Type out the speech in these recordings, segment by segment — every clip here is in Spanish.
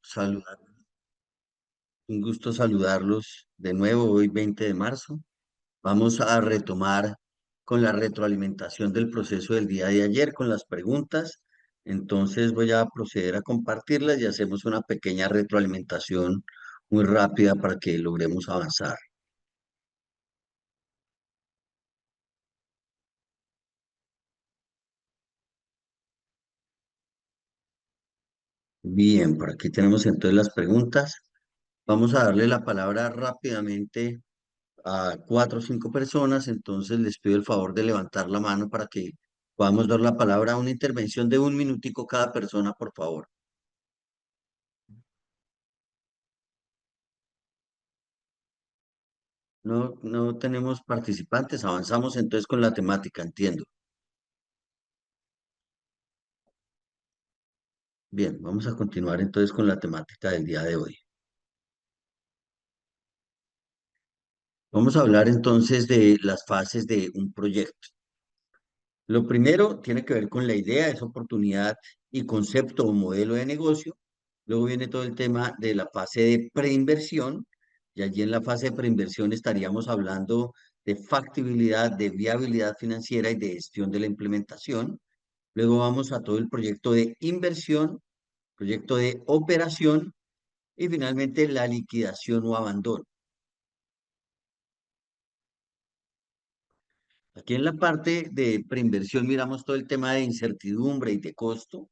Saludar, un gusto saludarlos de nuevo hoy 20 de marzo. Vamos a retomar con la retroalimentación del proceso del día de ayer con las preguntas. Entonces voy a proceder a compartirlas y hacemos una pequeña retroalimentación muy rápida para que logremos avanzar. Bien, por aquí tenemos entonces las preguntas. Vamos a darle la palabra rápidamente a cuatro o cinco personas, entonces les pido el favor de levantar la mano para que podamos dar la palabra a una intervención de un minutico cada persona, por favor. No, no tenemos participantes, avanzamos entonces con la temática, entiendo. Bien, vamos a continuar entonces con la temática del día de hoy. Vamos a hablar entonces de las fases de un proyecto. Lo primero tiene que ver con la idea, esa oportunidad y concepto o modelo de negocio. Luego viene todo el tema de la fase de preinversión, y allí en la fase de preinversión estaríamos hablando de factibilidad, de viabilidad financiera y de gestión de la implementación. Luego vamos a todo el proyecto de inversión, proyecto de operación y finalmente la liquidación o abandono. Aquí en la parte de preinversión miramos todo el tema de incertidumbre y de costo.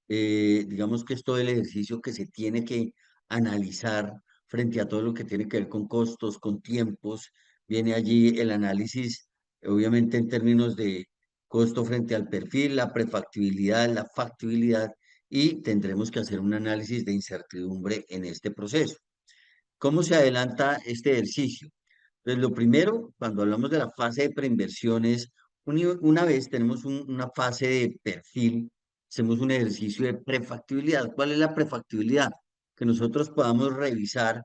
Digamos que es todo el ejercicio que se tiene que analizar frente a todo lo que tiene que ver con costos, con tiempos. Viene allí el análisis, obviamente en términos de costo frente al perfil, la prefactibilidad, la factibilidad, y tendremos que hacer un análisis de incertidumbre en este proceso. ¿Cómo se adelanta este ejercicio? Pues lo primero, cuando hablamos de la fase de preinversiones, una vez tenemos una fase de perfil, hacemos un ejercicio de prefactibilidad. ¿Cuál es la prefactibilidad? Que nosotros podamos revisar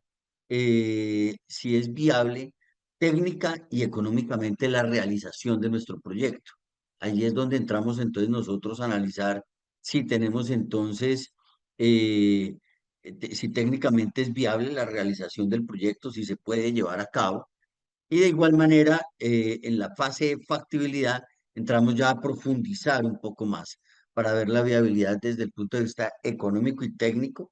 si es viable técnica y económicamente la realización de nuestro proyecto. Allí es donde entramos entonces nosotros a analizar si tenemos entonces eh, si técnicamente es viable la realización del proyecto, si se puede llevar a cabo. Y de igual manera, en la fase de factibilidad, entramos ya a profundizar un poco más para ver la viabilidad desde el punto de vista económico y técnico,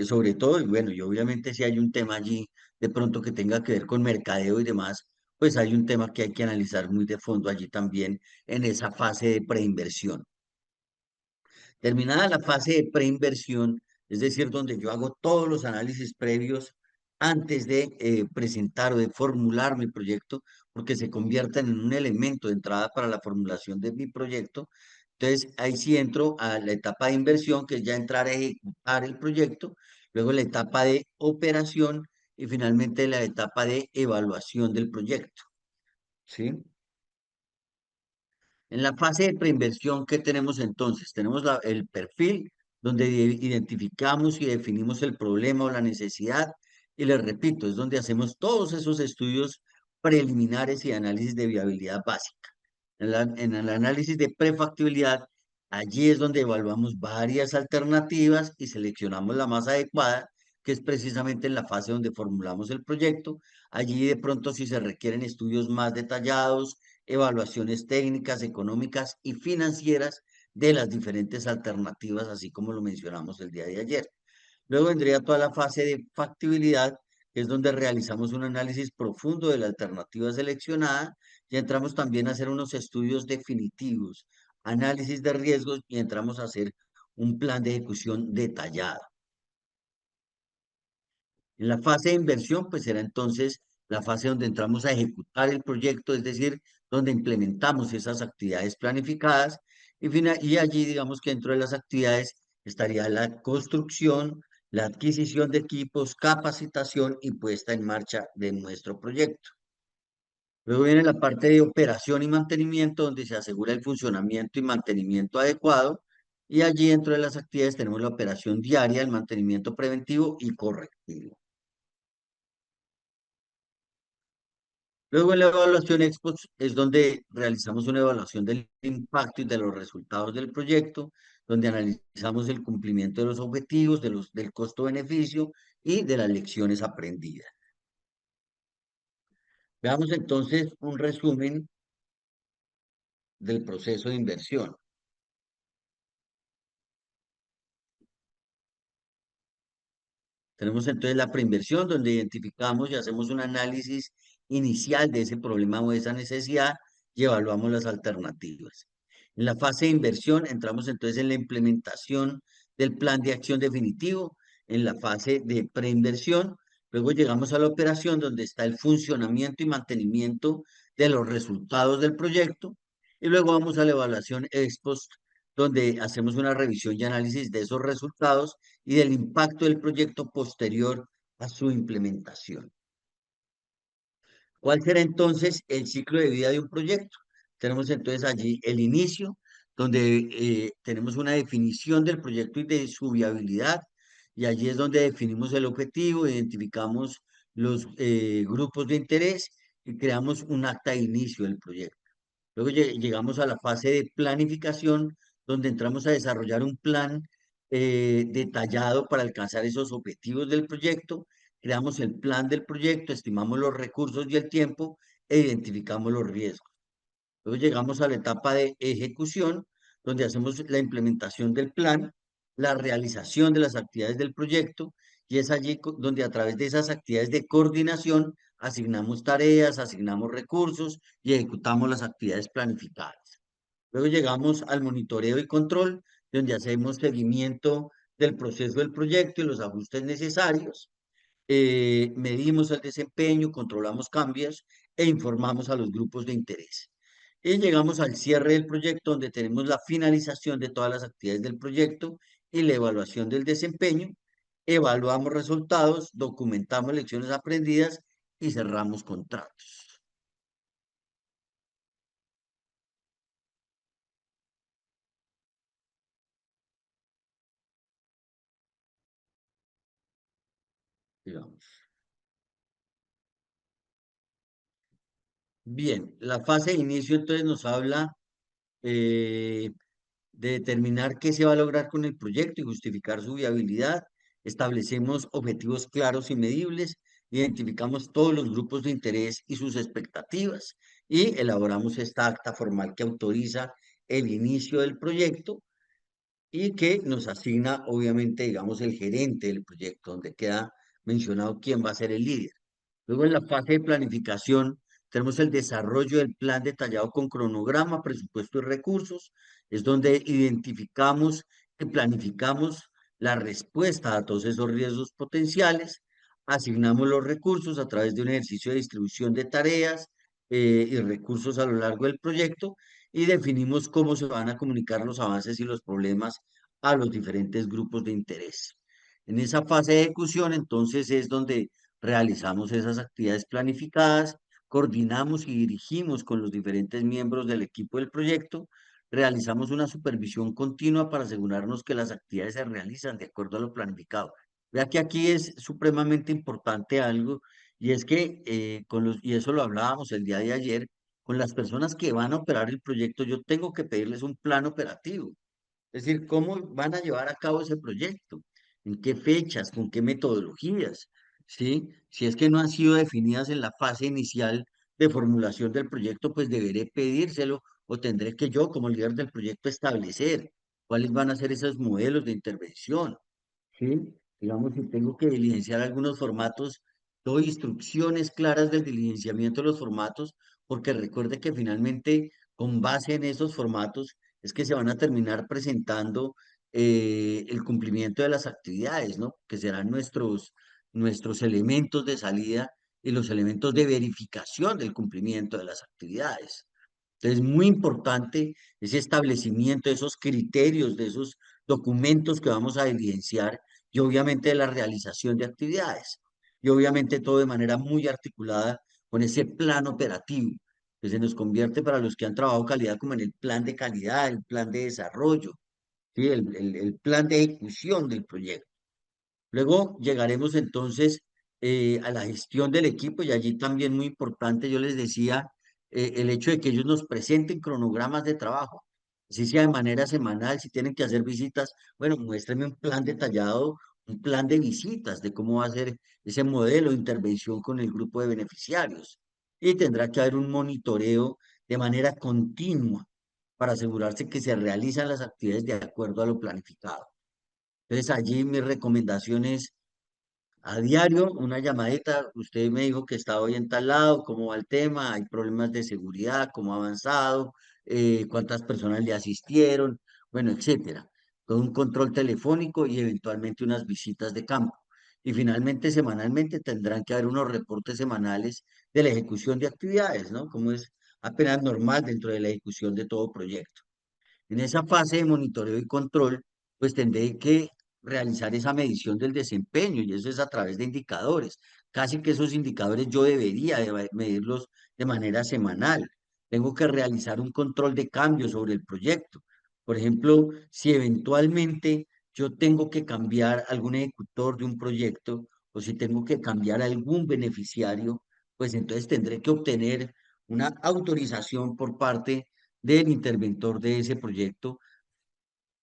sobre todo, y bueno, y obviamente si hay un tema allí de pronto que tenga que ver con mercadeo y demás, pues hay un tema que hay que analizar muy de fondo allí también en esa fase de preinversión. Terminada la fase de preinversión, es decir, donde yo hago todos los análisis previos antes de presentar o de formular mi proyecto, porque se conviertan en un elemento de entrada para la formulación de mi proyecto. Entonces, ahí sí entro a la etapa de inversión, que es ya entrar a ejecutar el proyecto, luego la etapa de operación y finalmente la etapa de evaluación del proyecto. ¿Sí? En la fase de preinversión, ¿qué tenemos entonces? Tenemos el perfil donde identificamos y definimos el problema o la necesidad. Y les repito, es donde hacemos todos esos estudios preliminares y análisis de viabilidad básica. En el análisis de prefactibilidad, allí es donde evaluamos varias alternativas y seleccionamos la más adecuada, que es precisamente en la fase donde formulamos el proyecto. Allí de pronto si se requieren estudios más detallados, evaluaciones técnicas, económicas y financieras de las diferentes alternativas, así como lo mencionamos el día de ayer. Luego vendría toda la fase de factibilidad, que es donde realizamos un análisis profundo de la alternativa seleccionada y entramos también a hacer unos estudios definitivos, análisis de riesgos y entramos a hacer un plan de ejecución detallado. En la fase de inversión, pues será entonces la fase donde entramos a ejecutar el proyecto, es decir, donde implementamos esas actividades planificadas y allí digamos que dentro de las actividades estaría la construcción, la adquisición de equipos, capacitación y puesta en marcha de nuestro proyecto. Luego viene la parte de operación y mantenimiento, donde se asegura el funcionamiento y mantenimiento adecuado. Y allí dentro de las actividades tenemos la operación diaria, el mantenimiento preventivo y correctivo. Luego en la evaluación ex post es donde realizamos una evaluación del impacto y de los resultados del proyecto, donde analizamos el cumplimiento de los objetivos, del costo-beneficio y de las lecciones aprendidas. Veamos entonces un resumen del proceso de inversión. Tenemos entonces la preinversión, donde identificamos y hacemos un análisis inicial de ese problema o esa necesidad y evaluamos las alternativas. En la fase de inversión entramos entonces en la implementación del plan de acción definitivo, en la fase de preinversión. Luego llegamos a la operación, donde está el funcionamiento y mantenimiento de los resultados del proyecto. Y luego vamos a la evaluación ex post, donde hacemos una revisión y análisis de esos resultados y del impacto del proyecto posterior a su implementación. ¿Cuál será entonces el ciclo de vida de un proyecto? Tenemos entonces allí el inicio, donde tenemos una definición del proyecto y de su viabilidad, y allí es donde definimos el objetivo, identificamos los grupos de interés y creamos un acta de inicio del proyecto. Luego llegamos a la fase de planificación, donde entramos a desarrollar un plan detallado para alcanzar esos objetivos del proyecto. Creamos el plan del proyecto, estimamos los recursos y el tiempo e identificamos los riesgos. Luego llegamos a la etapa de ejecución, donde hacemos la implementación del plan, la realización de las actividades del proyecto, y es allí donde a través de esas actividades de coordinación asignamos tareas, asignamos recursos y ejecutamos las actividades planificadas. Luego llegamos al monitoreo y control, donde hacemos seguimiento del proceso del proyecto y los ajustes necesarios. Medimos el desempeño, controlamos cambios e informamos a los grupos de interés. Y llegamos al cierre del proyecto, donde tenemos la finalización de todas las actividades del proyecto y la evaluación del desempeño. Evaluamos resultados, documentamos lecciones aprendidas y cerramos contratos. Digamos. Bien, la fase de inicio entonces nos habla eh, de determinar qué se va a lograr con el proyecto y justificar su viabilidad. Establecemos objetivos claros y medibles, identificamos todos los grupos de interés y sus expectativas y elaboramos esta acta formal que autoriza el inicio del proyecto y que nos asigna, obviamente, digamos, el gerente del proyecto, donde queda mencionado quién va a ser el líder. Luego, en la fase de planificación, tenemos el desarrollo del plan detallado con cronograma, presupuesto y recursos. Es donde identificamos y planificamos la respuesta a todos esos riesgos potenciales. Asignamos los recursos a través de un ejercicio de distribución de tareas y recursos a lo largo del proyecto y definimos cómo se van a comunicar los avances y los problemas a los diferentes grupos de interés. En esa fase de ejecución, entonces, es donde realizamos esas actividades planificadas, coordinamos y dirigimos con los diferentes miembros del equipo del proyecto, realizamos una supervisión continua para asegurarnos que las actividades se realizan de acuerdo a lo planificado. Vea que aquí es supremamente importante algo, y es que y eso lo hablábamos el día de ayer, con las personas que van a operar el proyecto, yo tengo que pedirles un plan operativo. Es decir, cómo van a llevar a cabo ese proyecto, en qué fechas, con qué metodologías, ¿sí? Si es que no han sido definidas en la fase inicial de formulación del proyecto, pues deberé pedírselo o tendré que yo, como líder del proyecto, establecer cuáles van a ser esos modelos de intervención. ¿Sí? Digamos, si tengo que diligenciar algunos formatos, doy instrucciones claras del diligenciamiento de los formatos, porque recuerde que finalmente, con base en esos formatos, es que se van a terminar presentando el cumplimiento de las actividades, ¿no? Que serán nuestros elementos de salida y los elementos de verificación del cumplimiento de las actividades. Entonces, es muy importante ese establecimiento de esos criterios, de esos documentos que vamos a evidenciar y obviamente de la realización de actividades. Y obviamente todo de manera muy articulada con ese plan operativo, que se nos convierte para los que han trabajado calidad como en el plan de calidad, el plan de desarrollo, ¿sí? El plan de ejecución del proyecto. Luego llegaremos entonces a la gestión del equipo y allí también muy importante, yo les decía, el hecho de que ellos nos presenten cronogramas de trabajo, si sea de manera semanal, si tienen que hacer visitas, bueno, muéstrenme un plan detallado, un plan de visitas, de cómo va a ser ese modelo de intervención con el grupo de beneficiarios. Y tendrá que haber un monitoreo de manera continua para asegurarse que se realizan las actividades de acuerdo a lo planificado. Entonces, allí mis recomendaciones a diario, una llamadita, usted me dijo que está hoy en tal lado, cómo va el tema, hay problemas de seguridad, cómo ha avanzado, cuántas personas le asistieron, bueno, etcétera. Todo un control telefónico y eventualmente unas visitas de campo. Y finalmente, semanalmente, tendrán que haber unos reportes semanales de la ejecución de actividades, ¿no? Como es apenas normal dentro de la ejecución de todo proyecto. En esa fase de monitoreo y control, pues tendré que realizar esa medición del desempeño y eso es a través de indicadores. Casi que esos indicadores yo debería de medirlos de manera semanal. Tengo que realizar un control de cambio sobre el proyecto. Por ejemplo, si eventualmente yo tengo que cambiar algún ejecutor de un proyecto o si tengo que cambiar algún beneficiario, pues entonces tendré que obtener una autorización por parte del interventor de ese proyecto,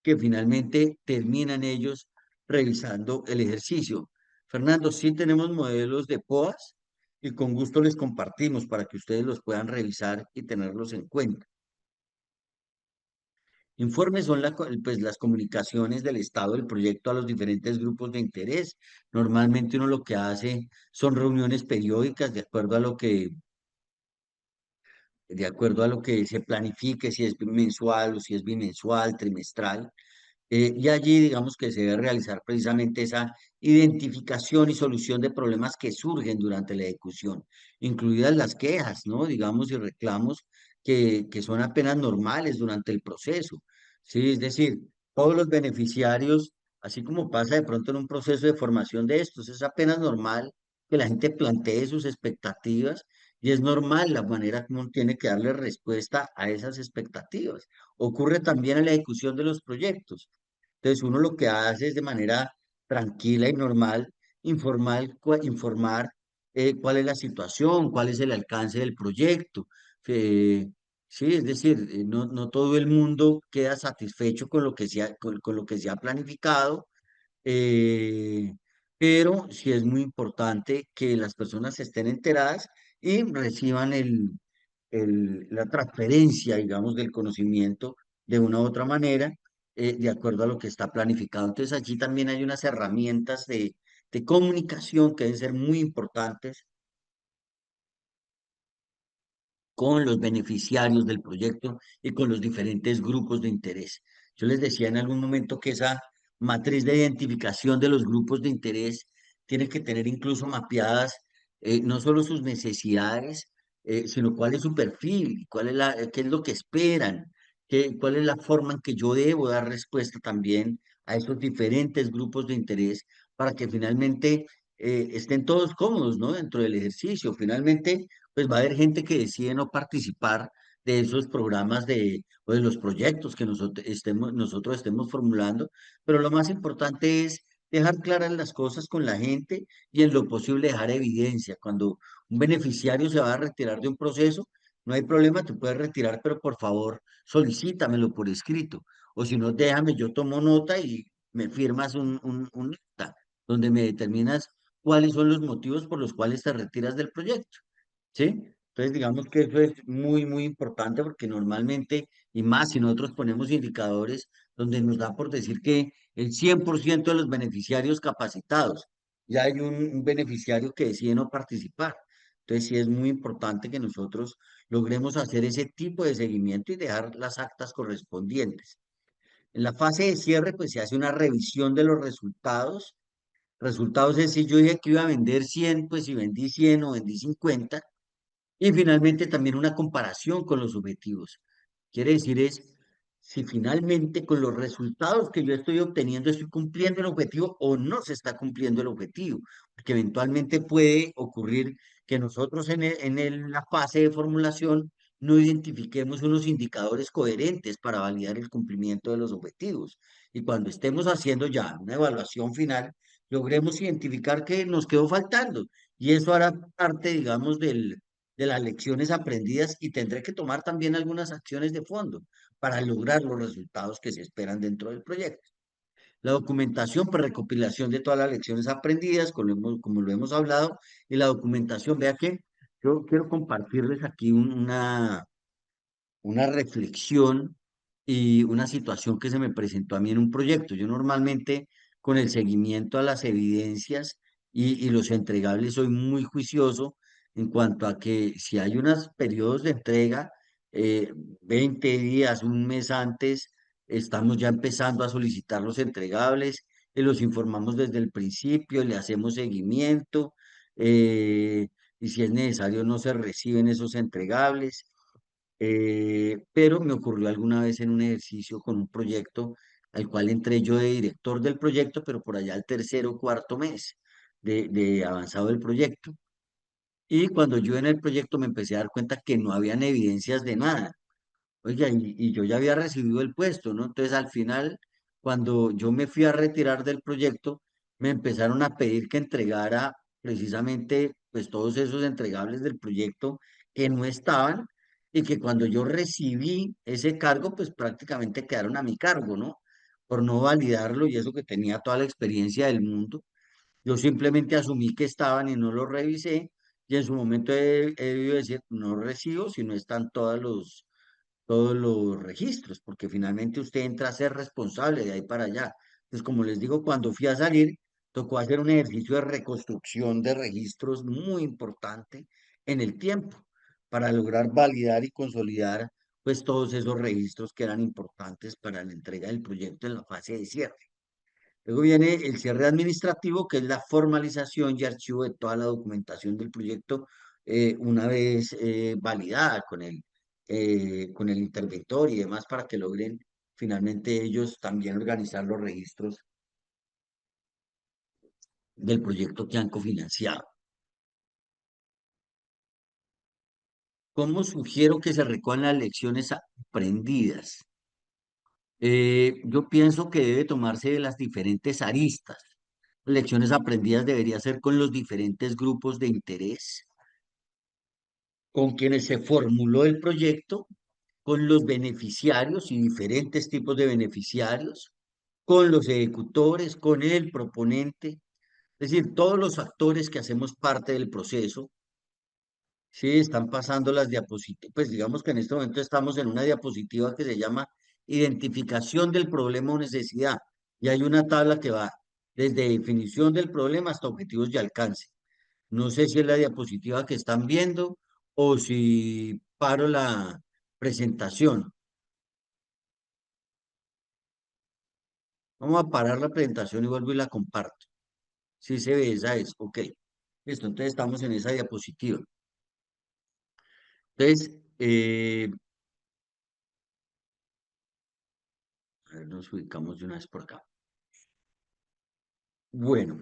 que finalmente terminan ellos revisando el ejercicio. Fernando, sí tenemos modelos de POAS y con gusto les compartimos para que ustedes los puedan revisar y tenerlos en cuenta. Informes son pues, las comunicaciones del estado del proyecto a los diferentes grupos de interés. Normalmente uno lo que hace son reuniones periódicas de acuerdo a lo que se planifique, si es mensual o si es bimensual, trimestral. Y allí, digamos que se debe realizar precisamente esa identificación y solución de problemas que surgen durante la ejecución, incluidas las quejas, ¿no? Digamos, y reclamos que son apenas normales durante el proceso. Sí, es decir, todos los beneficiarios, así como pasa de pronto en un proceso de formación de estos, es apenas normal que la gente plantee sus expectativas y es normal la manera como uno tiene que darle respuesta a esas expectativas. Ocurre también en la ejecución de los proyectos. Entonces, uno lo que hace es de manera tranquila y normal informar cuál es la situación, cuál es el alcance del proyecto. Eh, sí, es decir, no todo el mundo queda satisfecho con lo que con lo que se ha planificado, eh, pero sí es muy importante que las personas estén enteradas y reciban la transferencia, digamos, del conocimiento de una u otra manera, de acuerdo a lo que está planificado. Entonces, allí también hay unas herramientas de comunicación que deben ser muy importantes con los beneficiarios del proyecto y con los diferentes grupos de interés. Yo les decía en algún momento que esa matriz de identificación de los grupos de interés tiene que tener incluso mapeadas no solo sus necesidades, sino cuál es su perfil, qué es lo que esperan, cuál es la forma en que yo debo dar respuesta también a esos diferentes grupos de interés para que finalmente estén todos cómodos, ¿no? Dentro del ejercicio. Finalmente, pues va a haber gente que decide no participar de esos programas o de los proyectos que nosotros estemos formulando, pero lo más importante es dejar claras las cosas con la gente y en lo posible dejar evidencia. Cuando un beneficiario se va a retirar de un proceso, no hay problema, te puedes retirar, pero por favor solicítamelo por escrito. O si no, déjame, yo tomo nota y me firmas un acta donde me determinas cuáles son los motivos por los cuales te retiras del proyecto. ¿Sí? Entonces, digamos que eso es muy, muy importante porque normalmente, y más si nosotros ponemos indicadores donde nos da por decir que el 100% de los beneficiarios capacitados, ya hay un beneficiario que decide no participar. Entonces, sí es muy importante que nosotros logremos hacer ese tipo de seguimiento y dejar las actas correspondientes. En la fase de cierre, pues se hace una revisión de los resultados. Resultados es si yo dije que iba a vender 100 pues si vendí 100 o vendí 50 y finalmente también una comparación con los objetivos. Quiere decir es si finalmente con los resultados que yo estoy obteniendo estoy cumpliendo el objetivo o no se está cumpliendo el objetivo. Porque eventualmente puede ocurrir que nosotros la fase de formulación no identifiquemos unos indicadores coherentes para validar el cumplimiento de los objetivos. Y cuando estemos haciendo ya una evaluación final, logremos identificar qué nos quedó faltando. Y eso hará parte, digamos, de las lecciones aprendidas y tendré que tomar también algunas acciones de fondo para lograr los resultados que se esperan dentro del proyecto. La documentación, pues recopilación de todas las lecciones aprendidas, como lo hemos hablado, y la documentación, vea que yo quiero compartirles aquí una reflexión y una situación que se me presentó a mí en un proyecto. Yo normalmente con el seguimiento a las evidencias y los entregables soy muy juicioso en cuanto a que si hay unos periodos de entrega, 20 días, un mes antes, estamos ya empezando a solicitar los entregables, los informamos desde el principio, le hacemos seguimiento, eh, y si es necesario no se reciben esos entregables. Pero me ocurrió alguna vez en un ejercicio con un proyecto al cual entré yo de director del proyecto, pero por allá al tercer o cuarto mes de avanzado del proyecto. Y cuando yo en el proyecto me empecé a dar cuenta que no habían evidencias de nada. Oiga, y yo ya había recibido el puesto, ¿no? Entonces al final, cuando yo me fui a retirar del proyecto, me empezaron a pedir que entregara precisamente pues todos esos entregables del proyecto que no estaban y que cuando yo recibí ese cargo, pues prácticamente quedaron a mi cargo, ¿no? Por no validarlo y eso que tenía toda la experiencia del mundo. Yo simplemente asumí que estaban y no los revisé y en su momento he debido decir, no recibo si no están todos los registros, porque finalmente usted entra a ser responsable de ahí para allá. Entonces, como les digo, cuando fui a salir, tocó hacer un ejercicio de reconstrucción de registros muy importante en el tiempo para lograr validar y consolidar pues todos esos registros que eran importantes para la entrega del proyecto en la fase de cierre. Luego viene el cierre administrativo, que es la formalización y archivo de toda la documentación del proyecto una vez validada con el interventor y demás para que logren finalmente ellos también organizar los registros del proyecto que han cofinanciado. ¿Cómo sugiero que se recojan las lecciones aprendidas? Yo pienso que debe tomarse de las diferentes aristas. Lecciones aprendidas debería ser con los diferentes grupos de interés con quienes se formuló el proyecto, con los beneficiarios y diferentes tipos de beneficiarios, con los ejecutores, con el proponente, es decir, todos los actores que hacemos parte del proceso. Sí, están pasando las diapositivas, pues digamos que en este momento estamos en una diapositiva que se llama identificación del problema o necesidad y hay una tabla que va desde definición del problema hasta objetivos de alcance. No sé si es la diapositiva que están viendo o si paro la presentación. Vamos a parar la presentación y vuelvo y la comparto. Si se ve, esa es. Ok. Listo, entonces estamos en esa diapositiva. Entonces, a ver, nos ubicamos de una vez por acá. Bueno,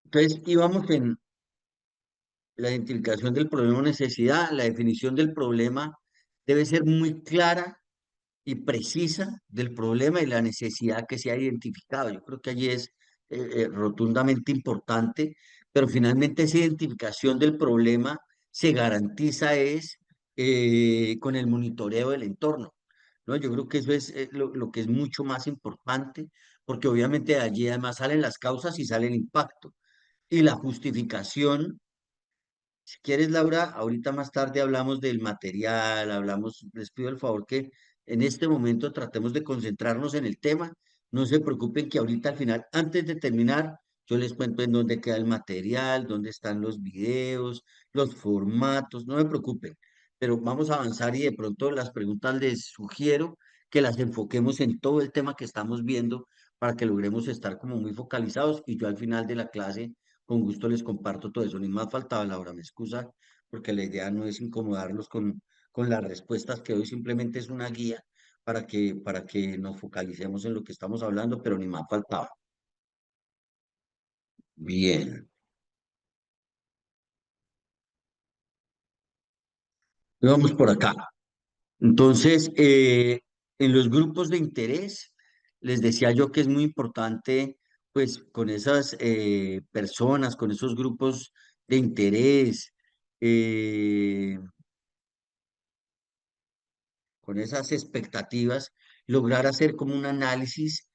entonces íbamos en la identificación del problema o necesidad. La definición del problema debe ser muy clara y precisa del problema y la necesidad que se ha identificado. Yo creo que allí es rotundamente importante, pero finalmente esa identificación del problema se garantiza es con el monitoreo del entorno, ¿no? Yo creo que eso es lo que es mucho más importante, porque obviamente de allí además salen las causas y sale el impacto. Y la justificación si quieres, Laura, ahorita más tarde hablamos del material, hablamos, les pido el favor que en este momento tratemos de concentrarnos en el tema. No se preocupen que ahorita al final, antes de terminar, yo les cuento en dónde queda el material, dónde están los videos, los formatos, no me preocupen, pero vamos a avanzar y de pronto las preguntas les sugiero que las enfoquemos en todo el tema que estamos viendo para que logremos estar como muy focalizados y yo al final de la clase con gusto les comparto todo eso, ni más faltaba, Laura, me excusa, porque la idea no es incomodarlos con las respuestas que doy, simplemente es una guía para que nos focalicemos en lo que estamos hablando, pero ni más faltaba. Bien, vamos por acá. Entonces, en los grupos de interés, les decía yo que es muy importante pues con esas personas, con esos grupos de interés, eh, con esas expectativas, lograr hacer como un análisis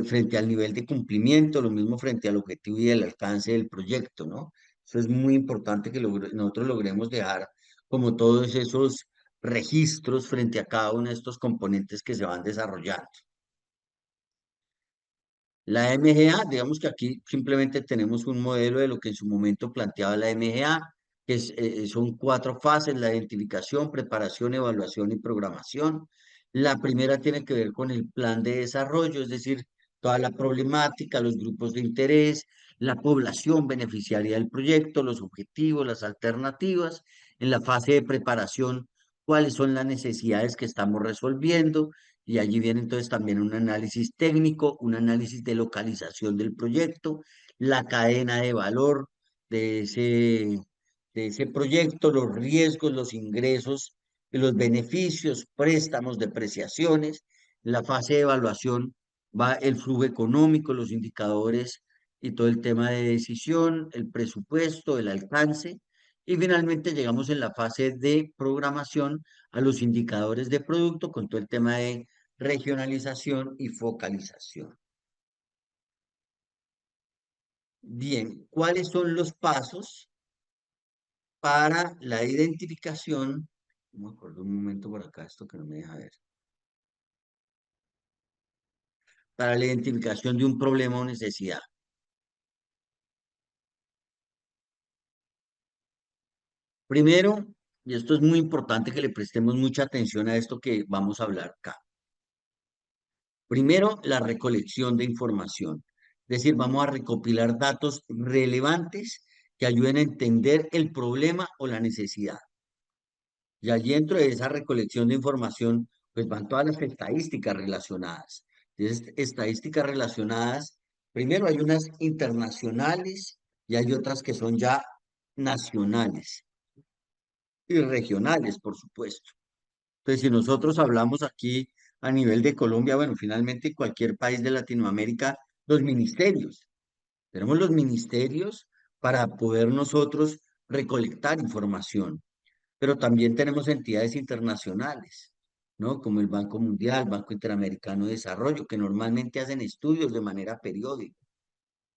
frente al nivel de cumplimiento, lo mismo frente al objetivo y el alcance del proyecto, ¿no? Eso es muy importante que nosotros logremos dejar como todos esos registros frente a cada uno de estos componentes que se van desarrollando. La MGA, digamos que aquí simplemente tenemos un modelo de lo que en su momento planteaba la MGA, que son cuatro fases: la identificación, preparación, evaluación y programación. La primera tiene que ver con el plan de desarrollo, es decir, toda la problemática, los grupos de interés, la población beneficiaria del proyecto, los objetivos, las alternativas. En la fase de preparación, cuáles son las necesidades que estamos resolviendo, y allí viene entonces también un análisis técnico, un análisis de localización del proyecto, la cadena de valor de de ese proyecto, los riesgos, los ingresos, los beneficios, préstamos, depreciaciones. La fase de evaluación va el flujo económico, los indicadores y todo el tema de decisión, el presupuesto, el alcance. Y finalmente llegamos en la fase de programación a los indicadores de producto con todo el tema de regionalización y focalización. Bien, ¿cuáles son los pasos para la identificación? No me acuerdo un momento por acá, esto que no me deja ver. Para la identificación de un problema o necesidad. Primero, y esto es muy importante que le prestemos mucha atención a esto que vamos a hablar acá. Primero, la recolección de información. Es decir, vamos a recopilar datos relevantes que ayuden a entender el problema o la necesidad. Y allí dentro de esa recolección de información, pues van todas las estadísticas relacionadas. Entonces, estadísticas relacionadas, primero hay unas internacionales y hay otras que son ya nacionales y regionales, por supuesto. Entonces, si nosotros hablamos aquí a nivel de Colombia, bueno, finalmente cualquier país de Latinoamérica, los ministerios. Tenemos los ministerios para poder nosotros recolectar información, pero también tenemos entidades internacionales, ¿no? Como el Banco Mundial, Banco Interamericano de Desarrollo, que normalmente hacen estudios de manera periódica.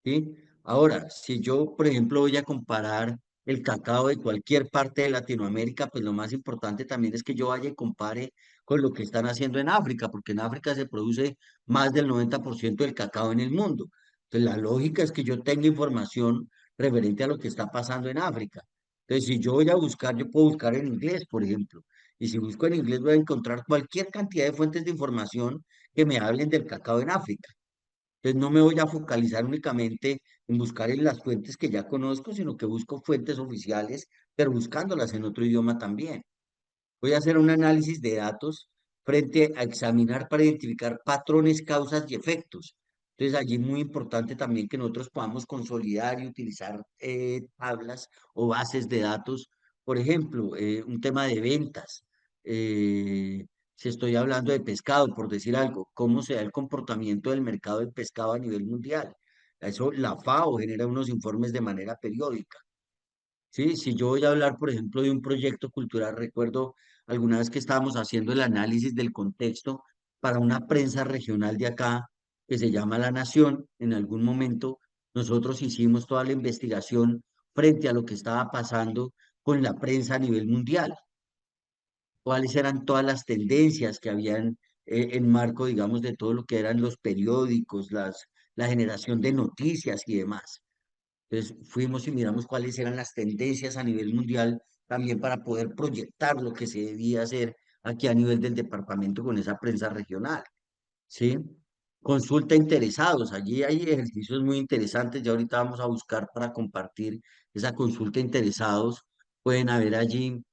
¿Sí? Ahora, si yo, por ejemplo, voy a comparar el cacao de cualquier parte de Latinoamérica, pues lo más importante también es que yo vaya y compare con lo que están haciendo en África, porque en África se produce más del 90% del cacao en el mundo. Entonces, la lógica es que yo tenga información referente a lo que está pasando en África. Entonces, si yo voy a buscar, yo puedo buscar en inglés, por ejemplo, y si busco en inglés voy a encontrar cualquier cantidad de fuentes de información que me hablen del cacao en África. Entonces no me voy a focalizar únicamente en buscar en las fuentes que ya conozco, sino que busco fuentes oficiales, pero buscándolas en otro idioma también. Voy a hacer un análisis de datos frente a examinar para identificar patrones, causas y efectos. Entonces allí es muy importante también que nosotros podamos consolidar y utilizar tablas o bases de datos. Por ejemplo, un tema de ventas. eh, si estoy hablando de pescado, por decir algo, ¿cómo se da el comportamiento del mercado del pescado a nivel mundial? Eso la FAO genera unos informes de manera periódica. Sí, si yo voy a hablar, por ejemplo, de un proyecto cultural, recuerdo alguna vez que estábamos haciendo el análisis del contexto para una prensa regional de acá que se llama La Nación. En algún momento nosotros hicimos toda la investigación frente a lo que estaba pasando con la prensa a nivel mundial, cuáles eran todas las tendencias que habían en marco, digamos, de todo lo que eran los periódicos, la generación de noticias y demás. Entonces fuimos y miramos cuáles eran las tendencias a nivel mundial también para poder proyectar lo que se debía hacer aquí a nivel del departamento con esa prensa regional, ¿sí? Consulta interesados, allí hay ejercicios muy interesantes, ya ahorita vamos a buscar para compartir esa consulta interesados, pueden haber allí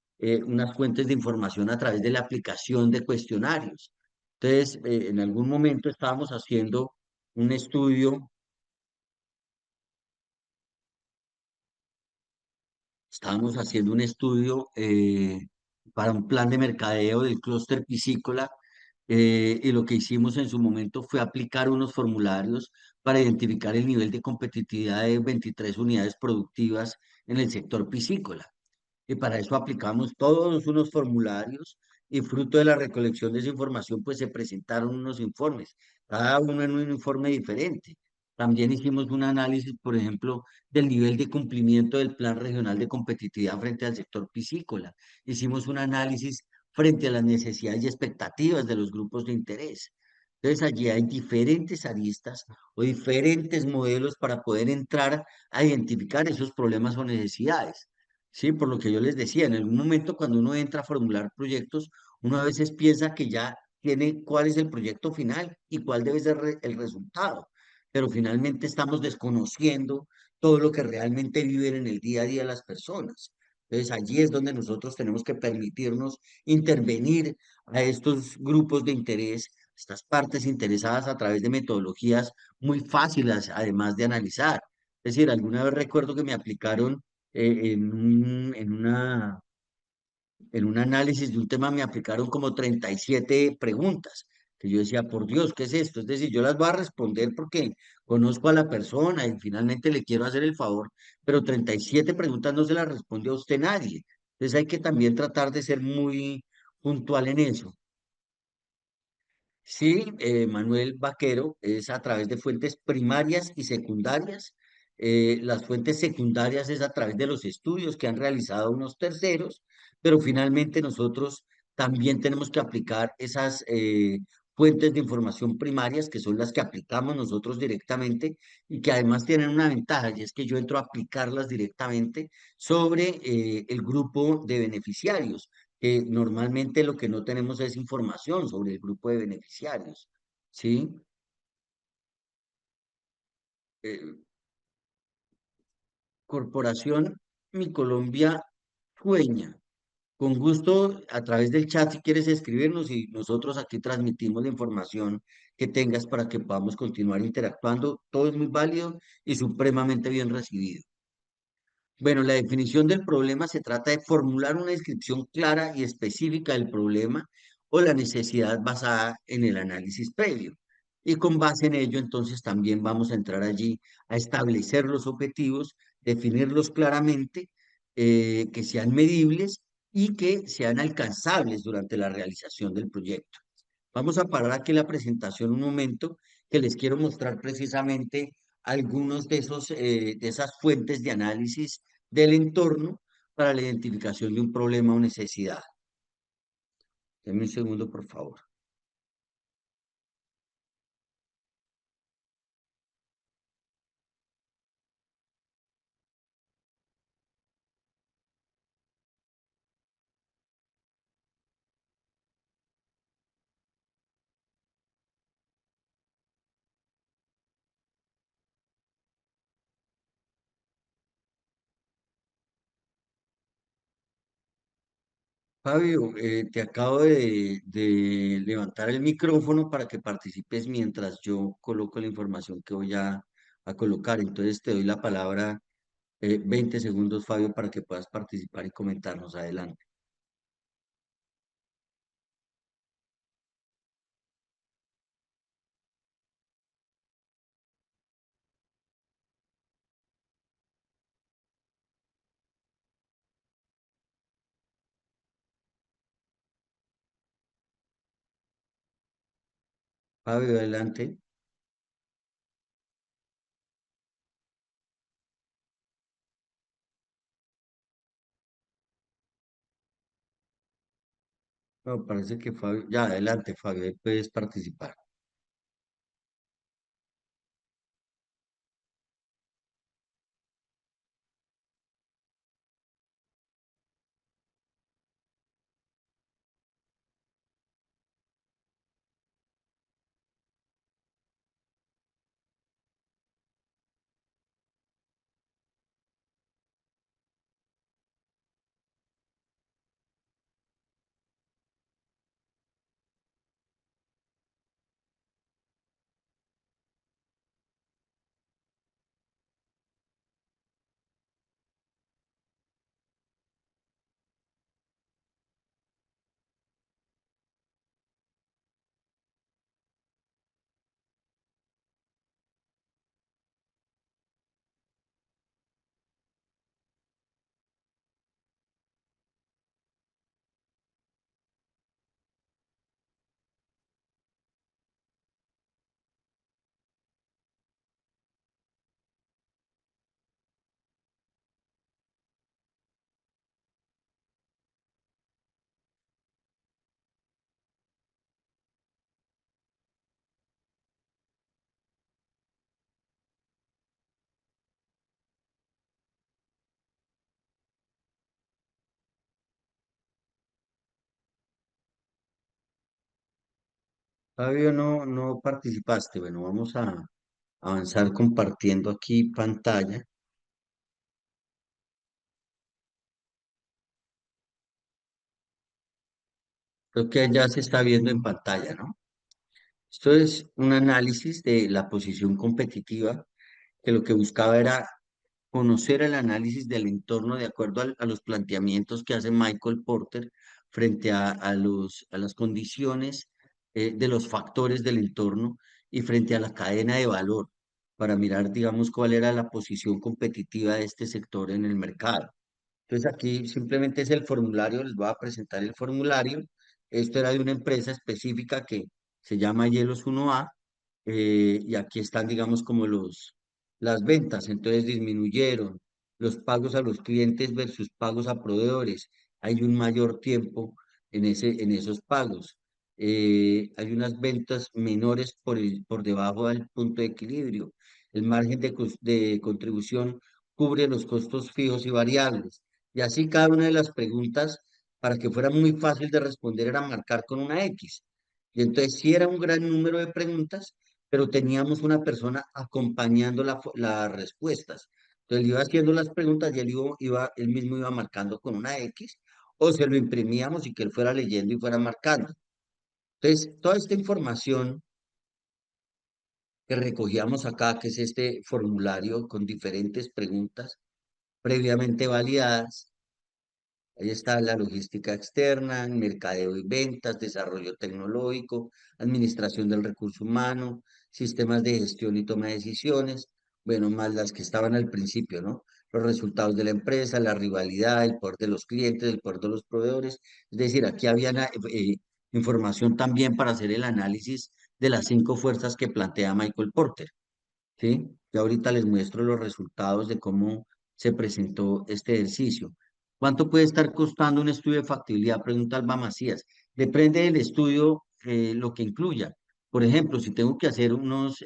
unas fuentes de información a través de la aplicación de cuestionarios. Entonces, en algún momento estábamos haciendo un estudio. Estábamos haciendo un estudio para un plan de mercadeo del clúster piscícola y lo que hicimos en su momento fue aplicar unos formularios para identificar el nivel de competitividad de 23 unidades productivas en el sector piscícola. Y para eso aplicamos todos unos formularios y fruto de la recolección de esa información, pues se presentaron unos informes, cada uno en un informe diferente. También hicimos un análisis, por ejemplo, del nivel de cumplimiento del Plan Regional de Competitividad frente al sector piscícola. Hicimos un análisis frente a las necesidades y expectativas de los grupos de interés. Entonces allí hay diferentes aristas o diferentes modelos para poder entrar a identificar esos problemas o necesidades. Sí, por lo que yo les decía, en algún momento cuando uno entra a formular proyectos, uno a veces piensa que ya tiene cuál es el proyecto final y cuál debe ser el resultado, pero finalmente estamos desconociendo todo lo que realmente viven en el día a día las personas. Entonces allí es donde nosotros tenemos que permitirnos intervenir a estos grupos de interés, estas partes interesadas a través de metodologías muy fáciles, además de analizar. Es decir, alguna vez recuerdo que me aplicaron en un análisis de un tema me aplicaron como 37 preguntas, que yo decía, por Dios, ¿qué es esto? Es decir, yo las voy a responder porque conozco a la persona y finalmente le quiero hacer el favor, pero 37 preguntas no se las responde a usted nadie. Entonces hay que también tratar de ser muy puntual en eso. Sí, Manuel Vaquero, es a través de fuentes primarias y secundarias. Las fuentes secundarias es a través de los estudios que han realizado unos terceros, pero finalmente nosotros también tenemos que aplicar esas fuentes de información primarias, que son las que aplicamos nosotros directamente y que además tienen una ventaja, y es que yo entro a aplicarlas directamente sobre el grupo de beneficiarios normalmente lo que no tenemos es información sobre el grupo de beneficiarios, ¿sí? Eh, Corporación Mi Colombia Sueña. Con gusto, a través del chat, si quieres escribirnos y nosotros aquí transmitimos la información que tengas para que podamos continuar interactuando. Todo es muy válido y supremamente bien recibido. Bueno, la definición del problema se trata de formular una descripción clara y específica del problema o la necesidad basada en el análisis previo. Y con base en ello, entonces también vamos a entrar allí a establecer los objetivos, definirlos claramente, que sean medibles y que sean alcanzables durante la realización del proyecto. Vamos a parar aquí la presentación un momento, que les quiero mostrar precisamente algunos de esas fuentes de análisis del entorno para la identificación de un problema o necesidad. Denme un segundo, por favor. Fabio, te acabo de levantar el micrófono para que participes mientras yo coloco la información que voy a colocar. Entonces te doy la palabra 20 segundos, Fabio, para que puedas participar y comentarnos adelante. Fabio, adelante. No, parece que Fabio, ya, adelante, Fabio, ahí puedes participar. Fabio, no participaste. Bueno, vamos a avanzar compartiendo aquí pantalla. Creo que ya se está viendo en pantalla, ¿no? Esto es un análisis de la posición competitiva, que lo que buscaba era conocer el análisis del entorno de acuerdo a los planteamientos que hace Michael Porter frente a las condiciones de los factores del entorno y frente a la cadena de valor para mirar, digamos, cuál era la posición competitiva de este sector en el mercado. Entonces aquí simplemente es el formulario, les voy a presentar el formulario. Esto era de una empresa específica que se llama Hielos 1A, y aquí están, digamos, como las ventas. Entonces disminuyeron los pagos a los clientes versus pagos a proveedores. Hay un mayor tiempo en esos pagos. Hay unas ventas menores por debajo del punto de equilibrio. El margen de contribución cubre los costos fijos y variables. Y así cada una de las preguntas, para que fuera muy fácil de responder, era marcar con una X. Y entonces sí era un gran número de preguntas, pero teníamos una persona acompañando las respuestas. Entonces le iba haciendo las preguntas y él mismo iba marcando con una X, o se lo imprimíamos y que él fuera leyendo y fuera marcando. Entonces, toda esta información que recogíamos acá, que es este formulario con diferentes preguntas previamente validadas. Ahí está la logística externa, mercadeo y ventas, desarrollo tecnológico, administración del recurso humano, sistemas de gestión y toma de decisiones, bueno, más las que estaban al principio, ¿no? Los resultados de la empresa, la rivalidad, el poder de los clientes, el poder de los proveedores. Es decir, aquí había información también para hacer el análisis de las 5 fuerzas que plantea Michael Porter. ¿Sí? Y ahorita les muestro los resultados de cómo se presentó este ejercicio. ¿Cuánto puede estar costando un estudio de factibilidad? Pregunta Alba Macías. Depende del estudio, lo que incluya. Por ejemplo, si tengo que hacer unos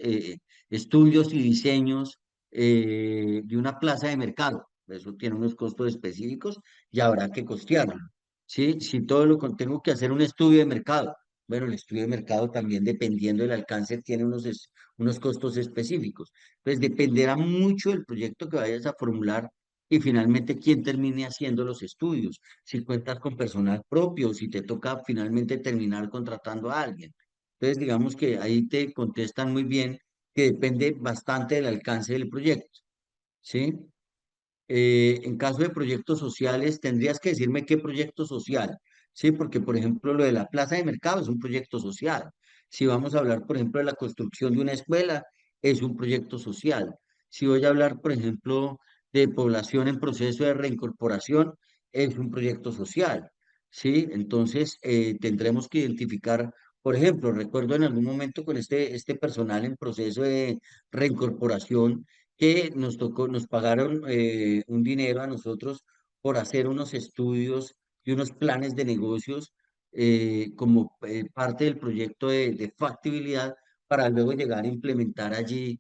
estudios y diseños de una plaza de mercado, eso tiene unos costos específicos y habrá que costearlo. ¿Sí? Si todo lo tengo que hacer un estudio de mercado, bueno, el estudio de mercado también, dependiendo del alcance, tiene unos costos específicos. Entonces, dependerá mucho del proyecto que vayas a formular y finalmente quién termine haciendo los estudios. Si cuentas con personal propio, si te toca finalmente terminar contratando a alguien. Entonces, digamos que ahí te contestan muy bien que depende bastante del alcance del proyecto, ¿sí? En caso de proyectos sociales, tendrías que decirme qué proyecto social, ¿sí? Porque, por ejemplo, lo de la plaza de mercado es un proyecto social. Si vamos a hablar, por ejemplo, de la construcción de una escuela, es un proyecto social. Si voy a hablar, por ejemplo, de población en proceso de reincorporación, es un proyecto social, ¿sí? Entonces, tendremos que identificar, por ejemplo, recuerdo en algún momento con este personal en proceso de reincorporación, que nos tocó, nos pagaron un dinero a nosotros por hacer unos estudios y unos planes de negocios, como parte del proyecto de factibilidad, para luego llegar a implementar allí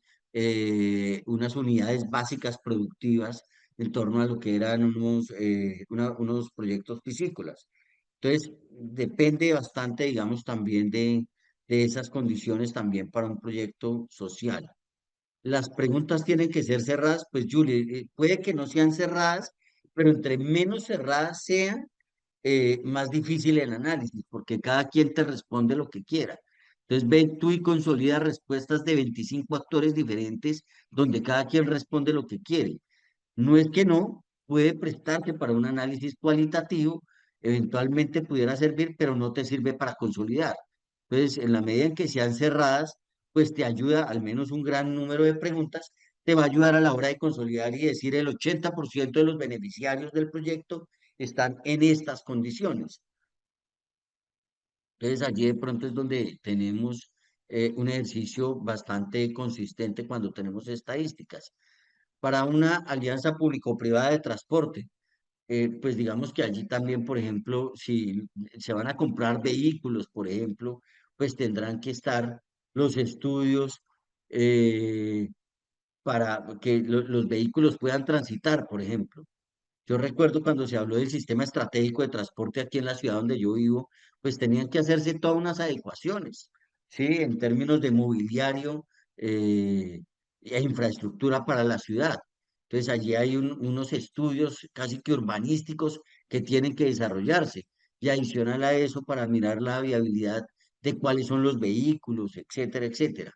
unas unidades básicas productivas en torno a lo que eran unos proyectos piscícolas. Entonces, depende bastante, digamos, también de esas condiciones también para un proyecto social. Las preguntas tienen que ser cerradas, pues Julie, puede que no sean cerradas, pero entre menos cerradas sean, más difícil el análisis, porque cada quien te responde lo que quiera. Entonces, ven tú y consolida respuestas de 25 actores diferentes, donde cada quien responde lo que quiere. No es que no, puede prestarse para un análisis cualitativo, eventualmente pudiera servir, pero no te sirve para consolidar. Entonces, en la medida en que sean cerradas, pues te ayuda, al menos un gran número de preguntas, te va a ayudar a la hora de consolidar y decir el 80% de los beneficiarios del proyecto están en estas condiciones. Entonces, allí de pronto es donde tenemos un ejercicio bastante consistente cuando tenemos estadísticas. Para una alianza público-privada de transporte, pues digamos que allí también, por ejemplo, si se van a comprar vehículos, por ejemplo, pues tendrán que estar los estudios eh, para que los vehículos puedan transitar, por ejemplo. Yo recuerdo cuando se habló del sistema estratégico de transporte aquí en la ciudad donde yo vivo, pues tenían que hacerse todas unas adecuaciones, ¿sí? En términos de mobiliario e infraestructura para la ciudad. Entonces, allí hay unos estudios casi que urbanísticos que tienen que desarrollarse. Y adicional a eso, para mirar la viabilidad de cuáles son los vehículos, etcétera, etcétera.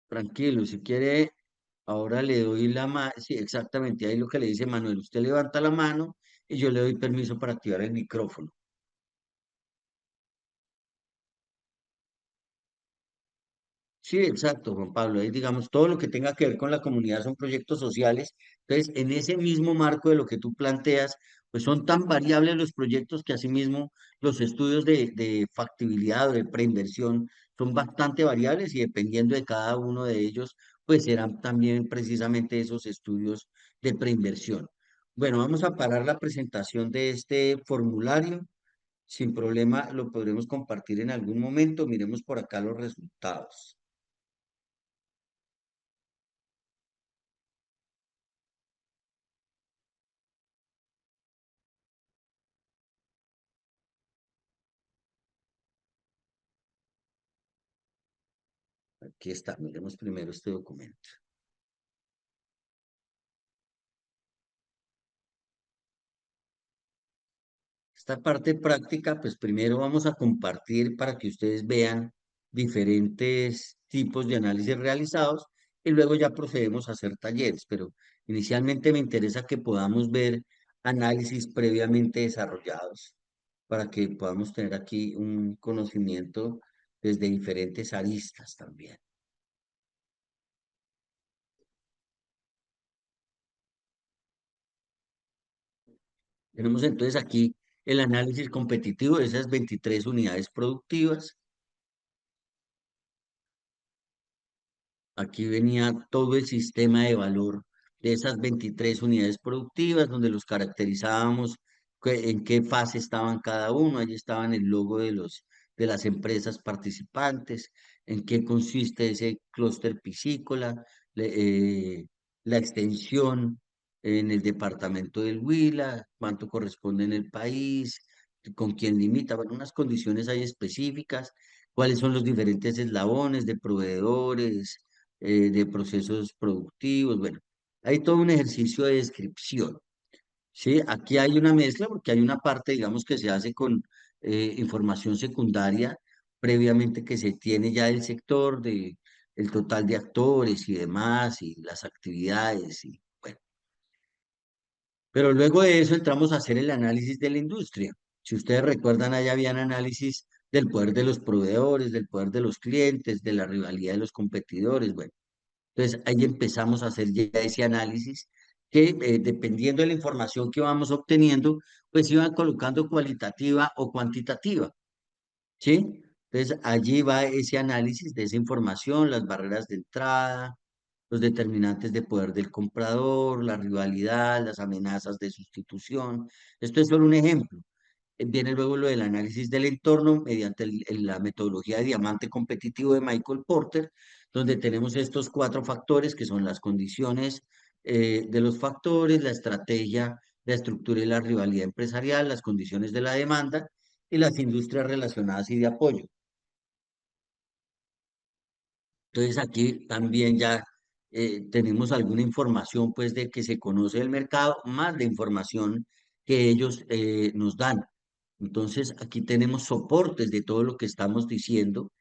Tranquilo, si quiere, ahora le doy la mano. Sí, exactamente, ahí lo que le dice Manuel. Usted levanta la mano y yo le doy permiso para activar el micrófono. Sí, exacto, Juan Pablo. Ahí digamos, todo lo que tenga que ver con la comunidad son proyectos sociales. Entonces, en ese mismo marco de lo que tú planteas, pues son tan variables los proyectos que asimismo los estudios de factibilidad o de preinversión son bastante variables y dependiendo de cada uno de ellos, pues serán también precisamente esos estudios de preinversión. Bueno, vamos a parar la presentación de este formulario. Sin problema, lo podremos compartir en algún momento. Miremos por acá los resultados. Aquí está, miremos primero este documento. Esta parte práctica, pues primero vamos a compartir para que ustedes vean diferentes tipos de análisis realizados y luego ya procedemos a hacer talleres, pero inicialmente me interesa que podamos ver análisis previamente desarrollados para que podamos tener aquí un conocimiento desde diferentes aristas también. Tenemos entonces aquí el análisis competitivo de esas 23 unidades productivas. Aquí venía todo el sistema de valor de esas 23 unidades productivas, donde los caracterizábamos, en qué fase estaban cada uno. Allí estaban el logo de las empresas participantes, en qué consiste ese clúster piscícola, la extensión en el departamento del Huila, cuánto corresponde en el país, con quién limita, bueno, unas condiciones ahí específicas, cuáles son los diferentes eslabones de proveedores, de procesos productivos, bueno, hay todo un ejercicio de descripción, ¿sí? Aquí hay una mezcla porque hay una parte, digamos, que se hace con información secundaria previamente que se tiene ya del sector, de el total de actores y demás, y las actividades, y bueno. Pero luego de eso entramos a hacer el análisis de la industria. Si ustedes recuerdan, allá habían análisis del poder de los proveedores, del poder de los clientes, de la rivalidad de los competidores, bueno. Entonces ahí empezamos a hacer ya ese análisis que dependiendo de la información que vamos obteniendo, pues iban colocando cualitativa o cuantitativa, ¿sí? Entonces allí va ese análisis de esa información, las barreras de entrada, los determinantes de poder del comprador, la rivalidad, las amenazas de sustitución. Esto es solo un ejemplo. Viene luego lo del análisis del entorno mediante la metodología de diamante competitivo de Michael Porter, donde tenemos estos cuatro factores que son las condiciones de los factores, la estrategia, la estructura y la rivalidad empresarial, las condiciones de la demanda y las industrias relacionadas y de apoyo. Entonces aquí también ya tenemos alguna información pues de que se conoce el mercado, más de información que ellos nos dan. Entonces aquí tenemos soportes de todo lo que estamos diciendo,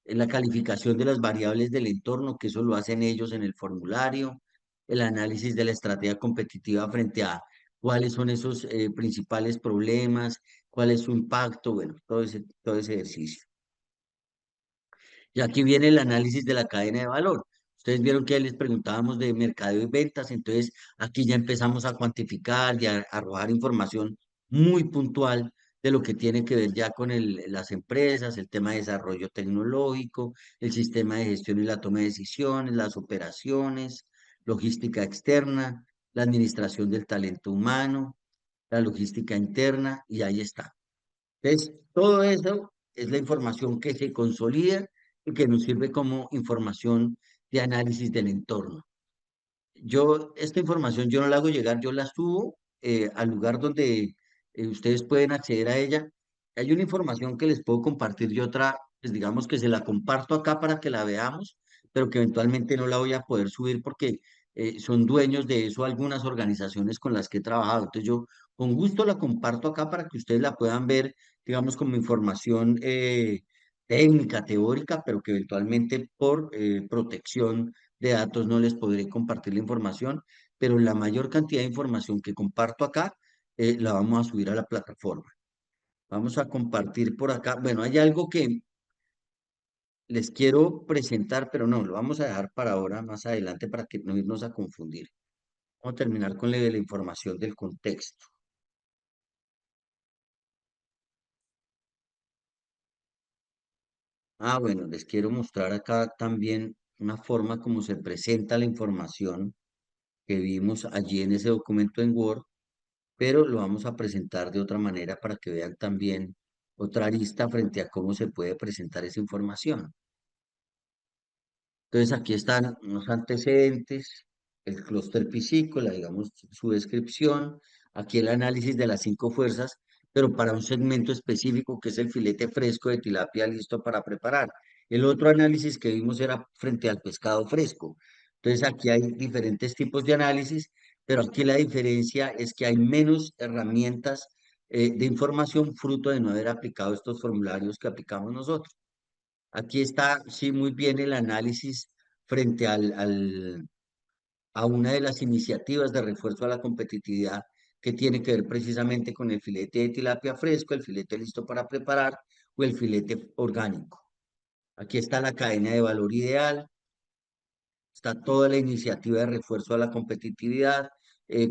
en la calificación de las variables del entorno, que eso lo hacen ellos en el formulario, el análisis de la estrategia competitiva frente a cuáles son esos principales problemas, cuál es su impacto, bueno, todo ese ejercicio. Y aquí viene el análisis de la cadena de valor. Ustedes vieron que les preguntábamos de mercadeo y ventas, entonces aquí ya empezamos a cuantificar y a arrojar información muy puntual de lo que tiene que ver ya con las empresas, el tema de desarrollo tecnológico, el sistema de gestión y la toma de decisiones, las operaciones, logística externa, la administración del talento humano, la logística interna, y ahí está. Entonces, todo eso es la información que se consolida y que nos sirve como información de análisis del entorno. Esta información yo no la hago llegar, yo la subo al lugar donde ustedes pueden acceder a ella. Hay una información que les puedo compartir y otra, pues digamos que se la comparto acá para que la veamos, pero que eventualmente no la voy a poder subir porque son dueños de eso algunas organizaciones con las que he trabajado. Entonces yo con gusto la comparto acá para que ustedes la puedan ver, digamos, como información técnica, teórica, pero que eventualmente por protección de datos no les podré compartir la información, pero la mayor cantidad de información que comparto acá la vamos a subir a la plataforma. Vamos a compartir por acá. Bueno, hay algo que les quiero presentar, pero no, lo vamos a dejar para ahora, más adelante, para que no irnos a confundir. Vamos a terminar con la información del contexto. Ah, bueno, les quiero mostrar acá también una forma como se presenta la información que vimos allí en ese documento en Word, pero lo vamos a presentar de otra manera para que vean también otra arista frente a cómo se puede presentar esa información. Entonces aquí están unos antecedentes, el clúster piscícola, digamos, su descripción, aquí el análisis de las 5 fuerzas, pero para un segmento específico que es el filete fresco de tilapia listo para preparar. El otro análisis que vimos era frente al pescado fresco. Entonces aquí hay diferentes tipos de análisis, pero aquí la diferencia es que hay menos herramientas de información fruto de no haber aplicado estos formularios que aplicamos nosotros. Aquí está, sí, muy bien el análisis frente a una de las iniciativas de refuerzo a la competitividad que tiene que ver precisamente con el filete de tilapia fresco, el filete listo para preparar o el filete orgánico. Aquí está la cadena de valor ideal, está toda la iniciativa de refuerzo a la competitividad,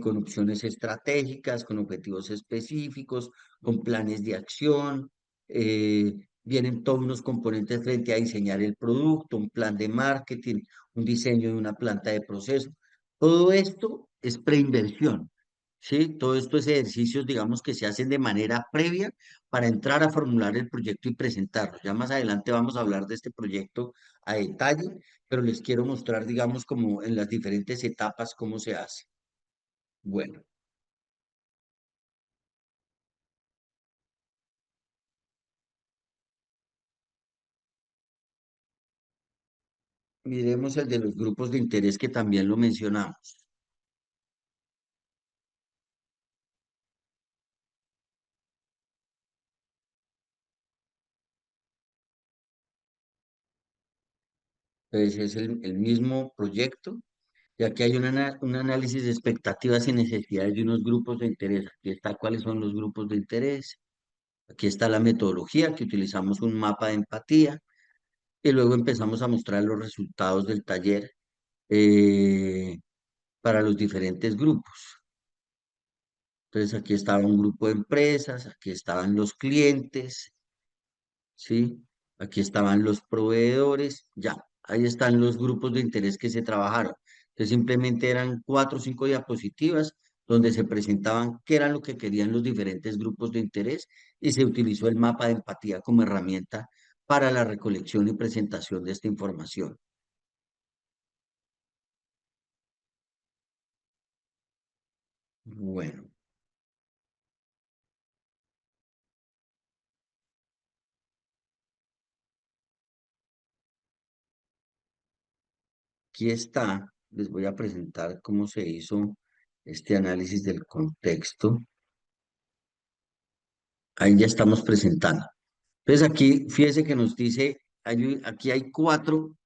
con opciones estratégicas, con objetivos específicos, con planes de acción. Vienen todos unos componentes frente a diseñar el producto, un plan de marketing, un diseño de una planta de proceso. Todo esto es preinversión. ¿Sí? Todo esto es ejercicios, digamos, que se hacen de manera previa para entrar a formular el proyecto y presentarlo. Ya más adelante vamos a hablar de este proyecto a detalle, pero les quiero mostrar, digamos, como en las diferentes etapas cómo se hace. Bueno, miremos el de los grupos de interés que también lo mencionamos. Entonces es el mismo proyecto, y aquí hay un análisis de expectativas y necesidades de unos grupos de interés. Aquí está cuáles son los grupos de interés. Aquí está la metodología, que utilizamos un mapa de empatía, y luego empezamos a mostrar los resultados del taller eh, para los diferentes grupos. Entonces aquí estaba un grupo de empresas, aquí estaban los clientes, ¿sí? Aquí estaban los proveedores, ya, ahí están los grupos de interés que se trabajaron. Entonces simplemente eran 4 o 5 diapositivas donde se presentaban qué era lo que querían los diferentes grupos de interés y se utilizó el mapa de empatía como herramienta para la recolección y presentación de esta información. Bueno, aquí está, les voy a presentar cómo se hizo este análisis del contexto. Ahí ya estamos presentando. Entonces aquí, fíjese que nos dice, aquí hay 4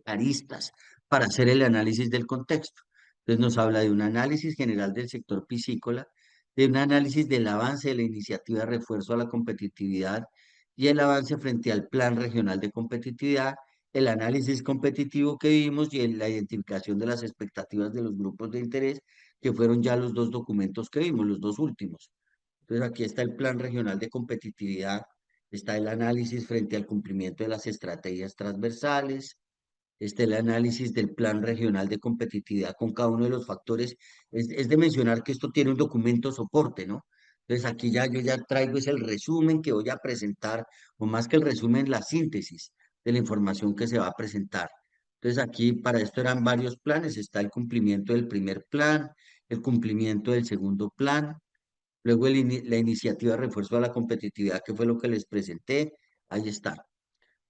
aristas para hacer el análisis del contexto. Entonces nos habla de un análisis general del sector piscícola, de un análisis del avance de la iniciativa de refuerzo a la competitividad y el avance frente al Plan Regional de Competitividad, el análisis competitivo que vimos y la identificación de las expectativas de los grupos de interés, que fueron ya los 2 documentos que vimos, los 2 últimos. Entonces aquí está el Plan Regional de Competitividad, está el análisis frente al cumplimiento de las estrategias transversales, está el análisis del Plan Regional de Competitividad con cada uno de los factores. Es de mencionar que esto tiene un documento soporte, ¿no? Entonces aquí ya yo ya traigo es el resumen que voy a presentar, o más que el resumen, la síntesis de la información que se va a presentar. Entonces aquí para esto eran varios planes, está el cumplimiento del primer plan, el cumplimiento del segundo plan, Luego la iniciativa de refuerzo a la competitividad, que fue lo que les presenté, ahí está.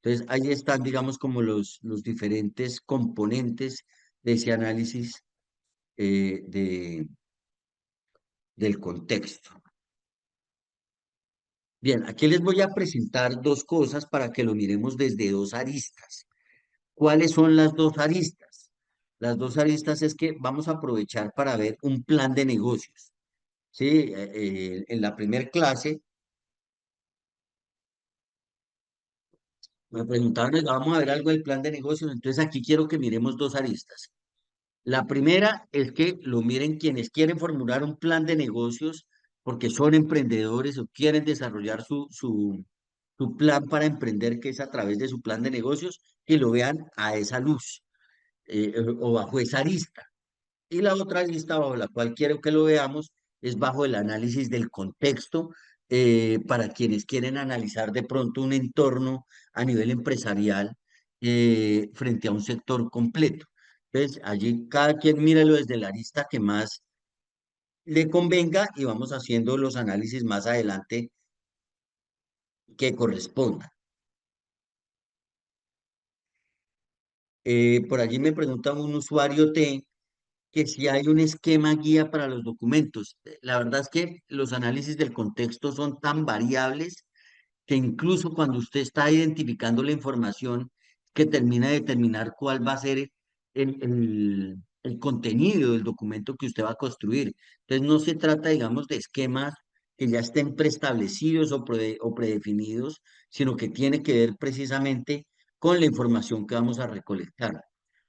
Entonces, ahí están, digamos, como los diferentes componentes de ese análisis del contexto. Bien, aquí les voy a presentar dos cosas para que lo miremos desde dos aristas. ¿Cuáles son las dos aristas? Las dos aristas es que vamos a aprovechar para ver un plan de negocios. Sí, en la primera clase me preguntaron, "Oiga, vamos a ver algo del plan de negocios". Entonces aquí quiero que miremos dos aristas. La primera es que lo miren quienes quieren formular un plan de negocios porque son emprendedores o quieren desarrollar su plan para emprender, que es a través de su plan de negocios, que lo vean a esa luz o bajo esa arista. Y la otra lista bajo la cual quiero que lo veamos es bajo el análisis del contexto, para quienes quieren analizar de pronto un entorno a nivel empresarial frente a un sector completo. Entonces, allí cada quien míralo desde la arista que más le convenga y vamos haciendo los análisis más adelante que correspondan. Por allí me pregunta un usuario que si hay un esquema guía para los documentos. La verdad es que los análisis del contexto son tan variables que incluso cuando usted está identificando la información que termina de determinar cuál va a ser el contenido del documento que usted va a construir. Entonces no se trata, digamos, de esquemas que ya estén preestablecidos o predefinidos, sino que tiene que ver precisamente con la información que vamos a recolectar.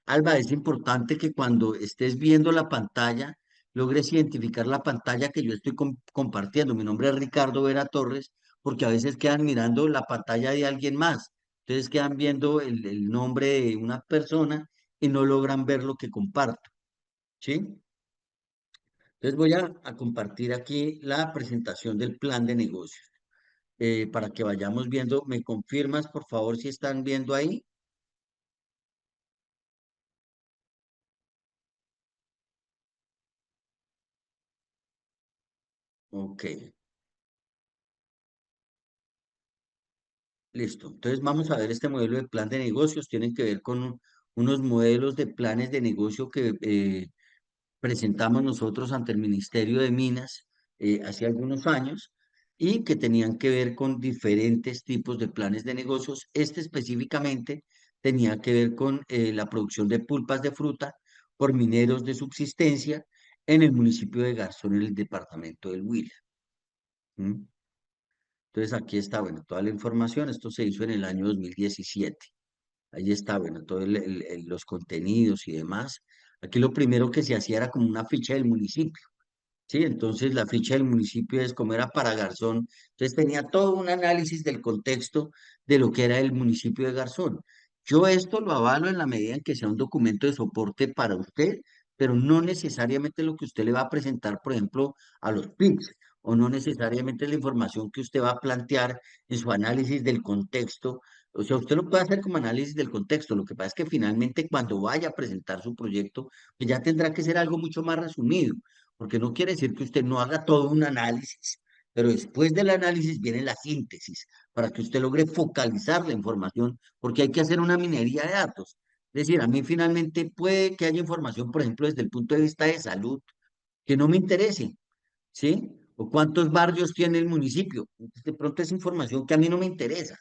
Alba, es importante que cuando estés viendo la pantalla, logres identificar la pantalla que yo estoy compartiendo. Mi nombre es Ricardo Vera Torres, porque a veces quedan mirando la pantalla de alguien más. Entonces quedan viendo el nombre de una persona y no logran ver lo que comparto, ¿sí? Entonces voy a compartir aquí la presentación del plan de negocios para que vayamos viendo. ¿Me confirmas, por favor, si están viendo ahí? Ok. Listo. Entonces vamos a ver este modelo de plan de negocios. Tienen que ver con unos modelos de planes de negocio que presentamos nosotros ante el Ministerio de Minas hace algunos años y que tenían que ver con diferentes tipos de planes de negocios. Este específicamente tenía que ver con la producción de pulpas de fruta por mineros de subsistencia en el municipio de Garzón, en el departamento del Huila. ¿Mm? Entonces aquí está, bueno, toda la información. Esto se hizo en el año 2017. Ahí está, bueno, todos los contenidos y demás. Aquí lo primero que se hacía era como una ficha del municipio. Sí, entonces la ficha del municipio es como era para Garzón. Entonces tenía todo un análisis del contexto de lo que era el municipio de Garzón. Yo esto lo avalo en la medida en que sea un documento de soporte para usted, pero no necesariamente lo que usted le va a presentar, por ejemplo, a los PICs, o no necesariamente la información que usted va a plantear en su análisis del contexto. O sea, usted lo puede hacer como análisis del contexto. Lo que pasa es que finalmente cuando vaya a presentar su proyecto, pues ya tendrá que ser algo mucho más resumido porque no quiere decir que usted no haga todo un análisis, pero después del análisis viene la síntesis, para que usted logre focalizar la información, porque hay que hacer una minería de datos. Es decir, a mí finalmente puede que haya información, por ejemplo, desde el punto de vista de salud, que no me interese, ¿sí? O cuántos barrios tiene el municipio. De pronto es información que a mí no me interesa.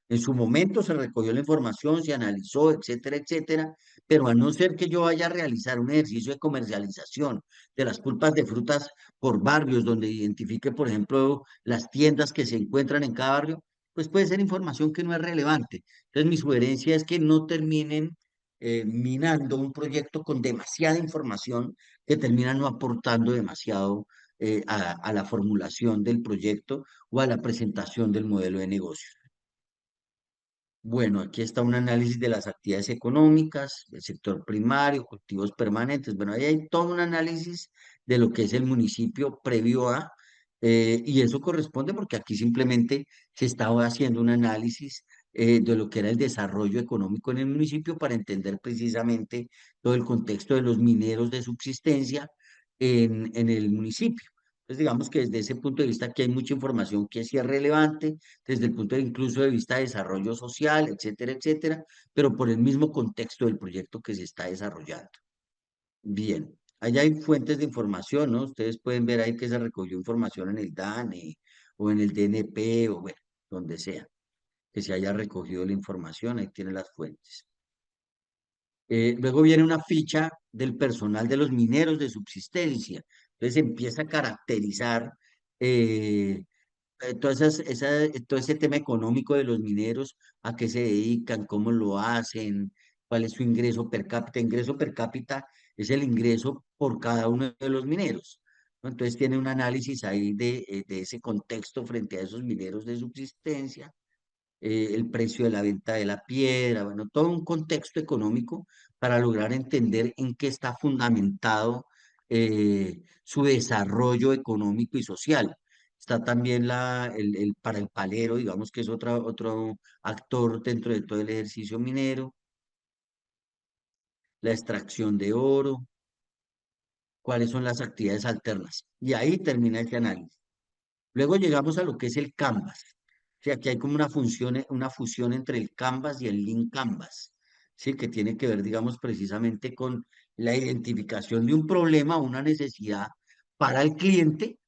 En su momento se recogió la información, se analizó, etcétera, etcétera, pero a no ser que yo vaya a realizar un ejercicio de comercialización de las pulpas de frutas por barrios, donde identifique, por ejemplo, las tiendas que se encuentran en cada barrio, pues puede ser información que no es relevante. Entonces, mi sugerencia es que no terminen minando un proyecto con demasiada información que termina no aportando demasiado a la formulación del proyecto o a la presentación del modelo de negocio. Bueno, aquí está un análisis de las actividades económicas, del sector primario, cultivos permanentes. Bueno, ahí hay todo un análisis de lo que es el municipio previo a, y eso corresponde porque aquí simplemente se estaba haciendo un análisis de lo que era el desarrollo económico en el municipio para entender precisamente todo el contexto de los mineros de subsistencia en el municipio. Entonces, digamos que desde ese punto de vista aquí hay mucha información que sí es relevante, desde el punto de incluso de vista de desarrollo social, etcétera, etcétera, pero por el mismo contexto del proyecto que se está desarrollando. Bien, allá hay fuentes de información, ¿no? Ustedes pueden ver ahí que se recogió información en el DANE o en el DNP o bueno, donde sea, que se haya recogido la información, ahí tiene las fuentes. Luego viene una ficha del personal de los mineros de subsistencia. Entonces empieza a caracterizar eh, todo ese tema económico de los mineros, a qué se dedican, cómo lo hacen, cuál es su ingreso per cápita. Ingreso per cápita es el ingreso por cada uno de los mineros, ¿no? Entonces tiene un análisis ahí de ese contexto frente a esos mineros de subsistencia, el precio de la venta de la piedra, bueno, todo un contexto económico para lograr entender en qué está fundamentado su desarrollo económico y social. Está también para el palero, digamos que es otro actor dentro de todo el ejercicio minero, la extracción de oro, cuáles son las actividades alternas. Y ahí termina ese análisis. Luego llegamos a lo que es el Canvas. O sea, aquí hay como una fusión entre el Canvas y el Lean Canvas, ¿sí? Que tiene que ver, digamos, precisamente con la identificación de un problema, una necesidad para el cliente,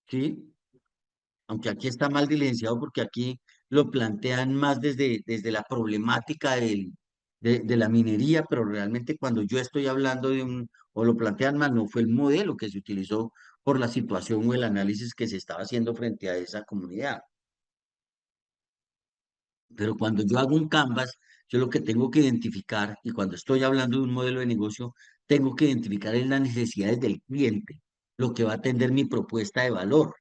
¿sí? Aunque aquí está mal diligenciado porque aquí lo plantean más desde la problemática de la minería, pero realmente cuando yo estoy hablando o lo plantean mal, no fue el modelo que se utilizó por la situación o el análisis que se estaba haciendo frente a esa comunidad. Pero cuando yo hago un Canvas, yo lo que tengo que identificar, y cuando estoy hablando de un modelo de negocio, tengo que identificar es las necesidades del cliente, lo que va a atender mi propuesta de valor.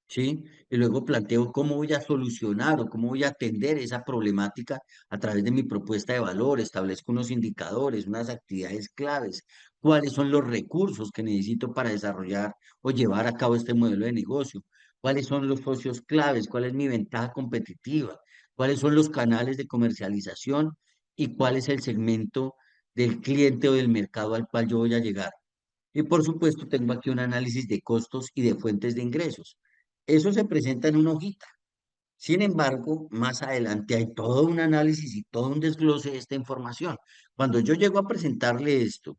¿Sí? Y luego planteo cómo voy a solucionar o cómo voy a atender esa problemática a través de mi propuesta de valor, establezco unos indicadores, unas actividades claves, cuáles son los recursos que necesito para desarrollar o llevar a cabo este modelo de negocio, cuáles son los socios claves, cuál es mi ventaja competitiva, cuáles son los canales de comercialización y cuál es el segmento del cliente o del mercado al cual yo voy a llegar. Y por supuesto, tengo aquí un análisis de costos y de fuentes de ingresos. Eso se presenta en una hojita. Sin embargo, más adelante hay todo un análisis y todo un desglose de esta información. Cuando yo llego a presentarle esto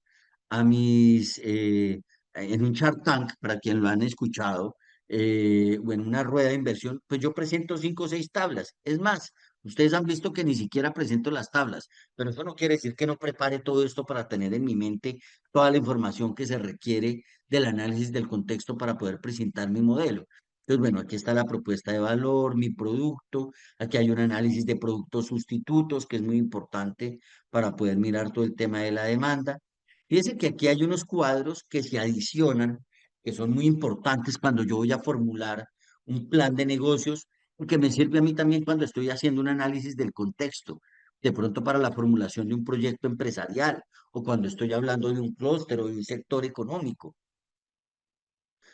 a en un Shark Tank, para quien lo han escuchado, o en una rueda de inversión, pues yo presento 5 o 6 tablas. Es más, ustedes han visto que ni siquiera presento las tablas, pero eso no quiere decir que no prepare todo esto para tener en mi mente toda la información que se requiere del análisis del contexto para poder presentar mi modelo. Entonces, bueno, aquí está la propuesta de valor, mi producto, aquí hay un análisis de productos sustitutos, que es muy importante para poder mirar todo el tema de la demanda. Fíjense que aquí hay unos cuadros que se adicionan, que son muy importantes cuando yo voy a formular un plan de negocios, porque me sirve a mí también cuando estoy haciendo un análisis del contexto, de pronto para la formulación de un proyecto empresarial, o cuando estoy hablando de un clúster o de un sector económico.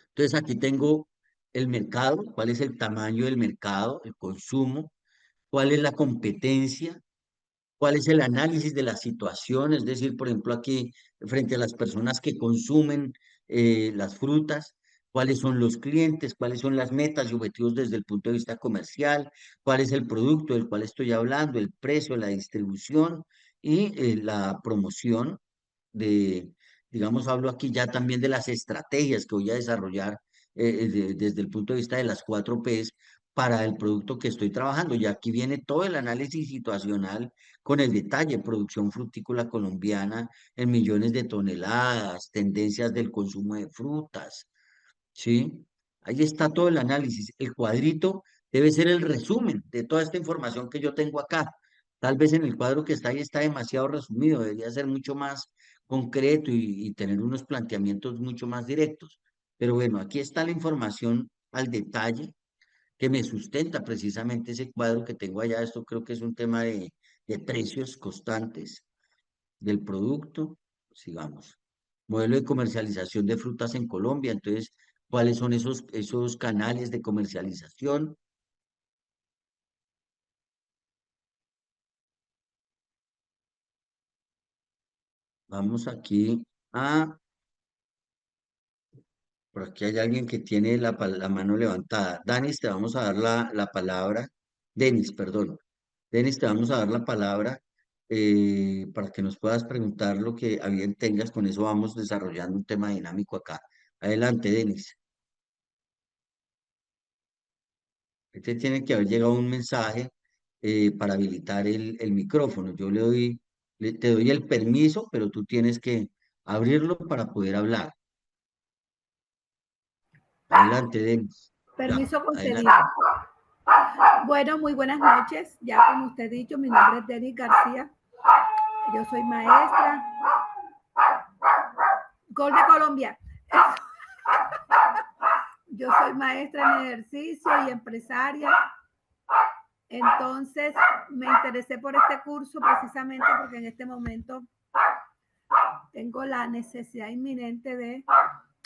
Entonces aquí tengo el mercado, cuál es el tamaño del mercado, el consumo, cuál es la competencia, cuál es el análisis de la situación, es decir, por ejemplo, aquí frente a las personas que consumen las frutas, cuáles son los clientes, cuáles son las metas y objetivos desde el punto de vista comercial, cuál es el producto del cual estoy hablando, el precio, la distribución y la promoción de, digamos, hablo aquí ya también de las estrategias que voy a desarrollar desde el punto de vista de las 4 Ps para el producto que estoy trabajando. Y aquí viene todo el análisis situacional con el detalle, producción frutícola colombiana en millones de toneladas, tendencias del consumo de frutas, ¿sí? Ahí está todo el análisis. El cuadrito debe ser el resumen de toda esta información que yo tengo acá. Tal vez en el cuadro que está ahí está demasiado resumido, debería ser mucho más concreto y tener unos planteamientos mucho más directos. Pero bueno, aquí está la información al detalle que me sustenta precisamente ese cuadro que tengo allá. Esto creo que es un tema de precios constantes del producto. Sigamos. Modelo de comercialización de frutas en Colombia. Entonces, ¿cuáles son esos canales de comercialización? Vamos aquí a Por aquí hay alguien que tiene la mano levantada. Danis, te vamos a dar la palabra. Denis, perdón. Denis, te vamos a dar la palabra para que nos puedas preguntar lo que a bien tengas. Con eso vamos desarrollando un tema dinámico acá. Adelante, Denis. Te tiene que haber llegado un mensaje para habilitar el micrófono. Yo te doy el permiso, pero tú tienes que abrirlo para poder hablar. Adelante, Denis. Ya, Permiso concedido. adelante. Bueno, muy buenas noches. Ya como usted ha dicho, mi nombre es Denis García. Yo soy maestra. Gol de Colombia. Yo soy maestra en ejercicio y empresaria. Entonces me interesé por este curso precisamente porque en este momento tengo la necesidad inminente de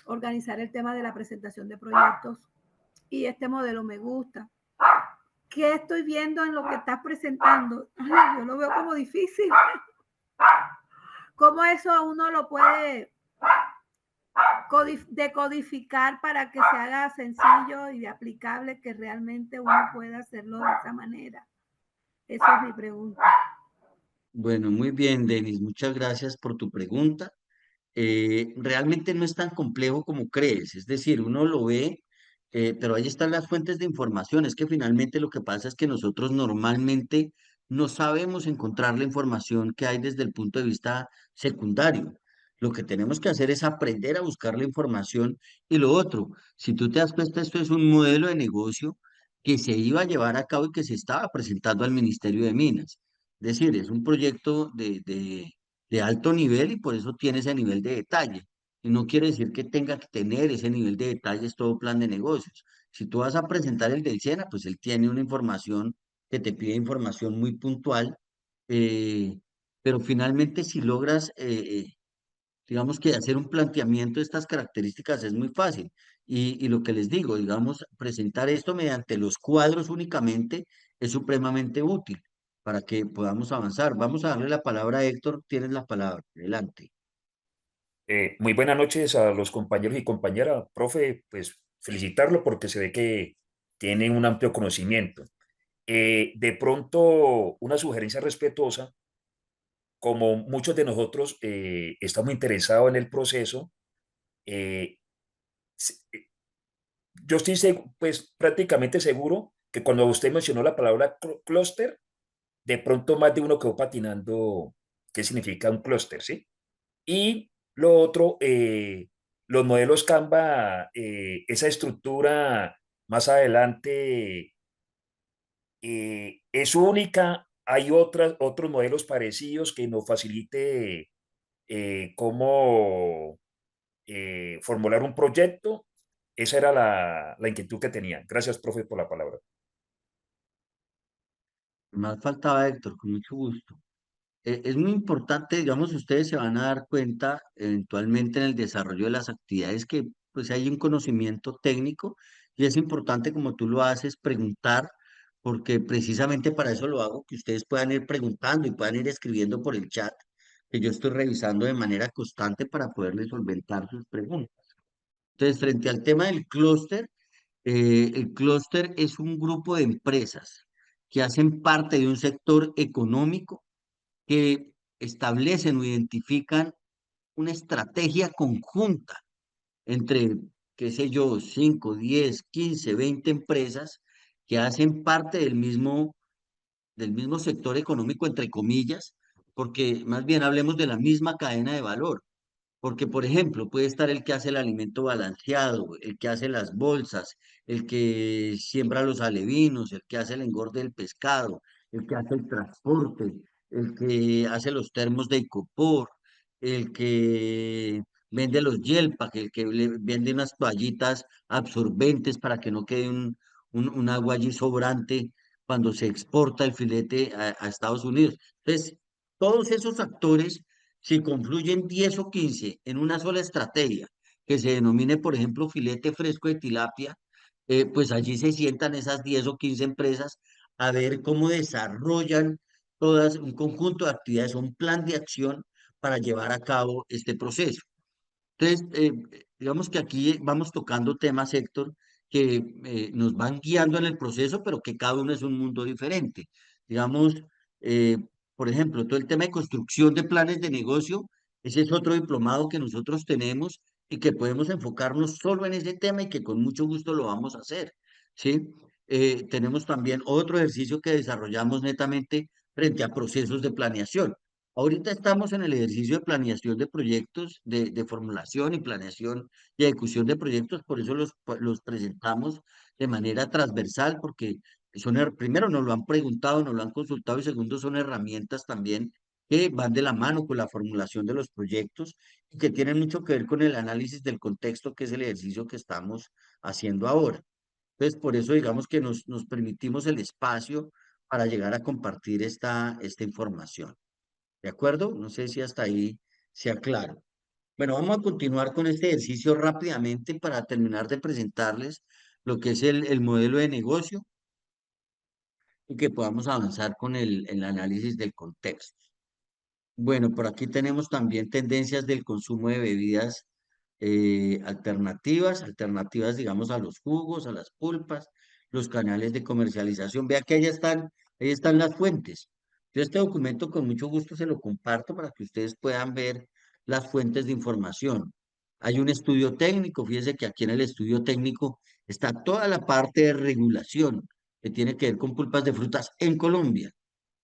organizar el tema de la presentación de proyectos y este modelo me gusta. ¿Qué estoy viendo en lo que estás presentando? Ay, yo lo veo como difícil. ¿Cómo eso uno lo puede decodificar para que se haga sencillo y aplicable, que realmente uno pueda hacerlo de esa manera? Esa es mi pregunta. Bueno, muy bien, Denis. Muchas gracias por tu pregunta. Realmente no es tan complejo como crees. Es decir, uno lo ve, pero ahí están las fuentes de información. Es que finalmente lo que pasa es que nosotros normalmente no sabemos encontrar la información que hay desde el punto de vista secundario. Lo que tenemos que hacer es aprender a buscar la información y lo otro. Si tú te das cuenta, esto es un modelo de negocio que se iba a llevar a cabo y que se estaba presentando al Ministerio de Minas. Es decir, es un proyecto de alto nivel y por eso tiene ese nivel de detalle. Y no quiere decir que tenga que tener ese nivel de detalles todo plan de negocios. Si tú vas a presentar el del SENA, pues él tiene una información que te pide información muy puntual, eh, pero finalmente si logras, digamos que hacer un planteamiento de estas características es muy fácil. Y lo que les digo, digamos, presentar esto mediante los cuadros únicamente es supremamente útil para que podamos avanzar. Vamos a darle la palabra a Héctor. Tienes la palabra. Adelante. Muy buenas noches a los compañeros y compañeras. Profe, pues felicitarlo porque se ve que tiene un amplio conocimiento. De pronto, una sugerencia respetuosa, como muchos de nosotros estamos interesados en el proceso, eh, s- eh, yo estoy pues prácticamente seguro que cuando usted mencionó la palabra clúster, de pronto más de uno quedó patinando qué significa un clúster, ¿sí? Y lo otro, los modelos Canva, esa estructura más adelante es única. Hay otros modelos parecidos que nos facilite cómo formular un proyecto. Esa era la inquietud que tenía. Gracias, profe, por la palabra. Más faltaba Héctor, con mucho gusto. Es muy importante, digamos, ustedes se van a dar cuenta eventualmente en el desarrollo de las actividades que pues hay un conocimiento técnico y es importante como tú lo haces preguntar, porque precisamente para eso lo hago, que ustedes puedan ir preguntando y puedan ir escribiendo por el chat, que yo estoy revisando de manera constante para poderles solventar sus preguntas. Entonces, frente al tema del clúster, el clúster es un grupo de empresas que hacen parte de un sector económico que establecen o identifican una estrategia conjunta entre, qué sé yo, 5, 10, 15, 20 empresas que hacen parte del mismo sector económico, entre comillas, porque más bien hablemos de la misma cadena de valor. Porque, por ejemplo, puede estar el que hace el alimento balanceado, el que hace las bolsas, el que siembra los alevinos, el que hace el engorde del pescado, el que hace el transporte, el que hace los termos de icopor, el que vende los yelpa, el que vende unas toallitas absorbentes para que no quede un agua allí sobrante cuando se exporta el filete a Estados Unidos. Entonces, todos esos actores si confluyen 10 o 15 en una sola estrategia, que se denomine, por ejemplo, filete fresco de tilapia, pues allí se sientan esas 10 o 15 empresas a ver cómo desarrollan todas un conjunto de actividades, un plan de acción para llevar a cabo este proceso. Entonces, digamos que aquí vamos tocando temas, Héctor, que nos van guiando en el proceso, pero que cada uno es un mundo diferente. Digamos, eh, por ejemplo, todo el tema de construcción de planes de negocio, ese es otro diplomado que nosotros tenemos y que podemos enfocarnos solo en ese tema y que con mucho gusto lo vamos a hacer, ¿sí? Tenemos también otro ejercicio que desarrollamos netamente frente a procesos de planeación. Ahorita estamos en el ejercicio de planeación de proyectos, de formulación y planeación y ejecución de proyectos, por eso los presentamos de manera transversal, porque primero nos lo han preguntado, nos lo han consultado y segundo son herramientas también que van de la mano con la formulación de los proyectos y que tienen mucho que ver con el análisis del contexto, que es el ejercicio que estamos haciendo ahora. Entonces, por eso digamos que nos permitimos el espacio para llegar a compartir esta información. ¿De acuerdo? No sé si hasta ahí sea claro. Bueno, vamos a continuar con este ejercicio rápidamente para terminar de presentarles lo que es el modelo de negocio y que podamos avanzar con el análisis del contexto. Bueno, por aquí tenemos también tendencias del consumo de bebidas alternativas, digamos, a los jugos, a las pulpas, los canales de comercialización. Vea que ahí están las fuentes. Yo este documento con mucho gusto se lo comparto para que ustedes puedan ver las fuentes de información. Hay un estudio técnico, fíjense que aquí en el estudio técnico está toda la parte de regulación que tiene que ver con pulpas de frutas en Colombia.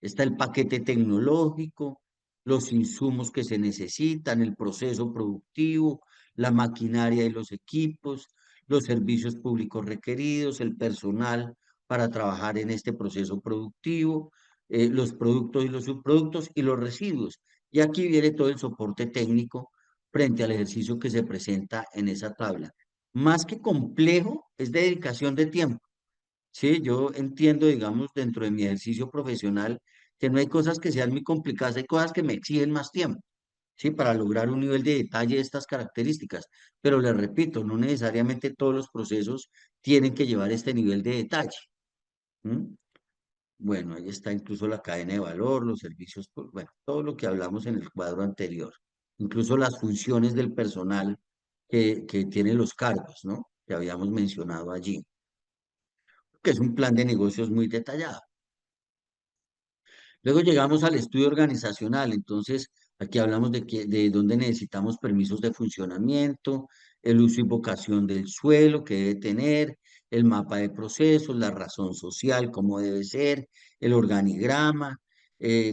Está el paquete tecnológico, los insumos que se necesitan, el proceso productivo, la maquinaria y los equipos, los servicios públicos requeridos, el personal para trabajar en este proceso productivo, los productos y los subproductos y los residuos. Y aquí viene todo el soporte técnico frente al ejercicio que se presenta en esa tabla. Más que complejo, es de dedicación de tiempo. Sí, yo entiendo, digamos, dentro de mi ejercicio profesional, que no hay cosas que sean muy complicadas, hay cosas que me exigen más tiempo, ¿sí? Para lograr un nivel de detalle de estas características. Pero les repito, no necesariamente todos los procesos tienen que llevar este nivel de detalle. ¿M? Bueno, ahí está incluso la cadena de valor, los servicios, bueno, todo lo que hablamos en el cuadro anterior, incluso las funciones del personal que tienen los cargos, ¿no? Que habíamos mencionado allí, que es un plan de negocios muy detallado. Luego llegamos al estudio organizacional, entonces aquí hablamos de dónde necesitamos permisos de funcionamiento, el uso y vocación del suelo que debe tener, el mapa de procesos, la razón social, cómo debe ser, el organigrama,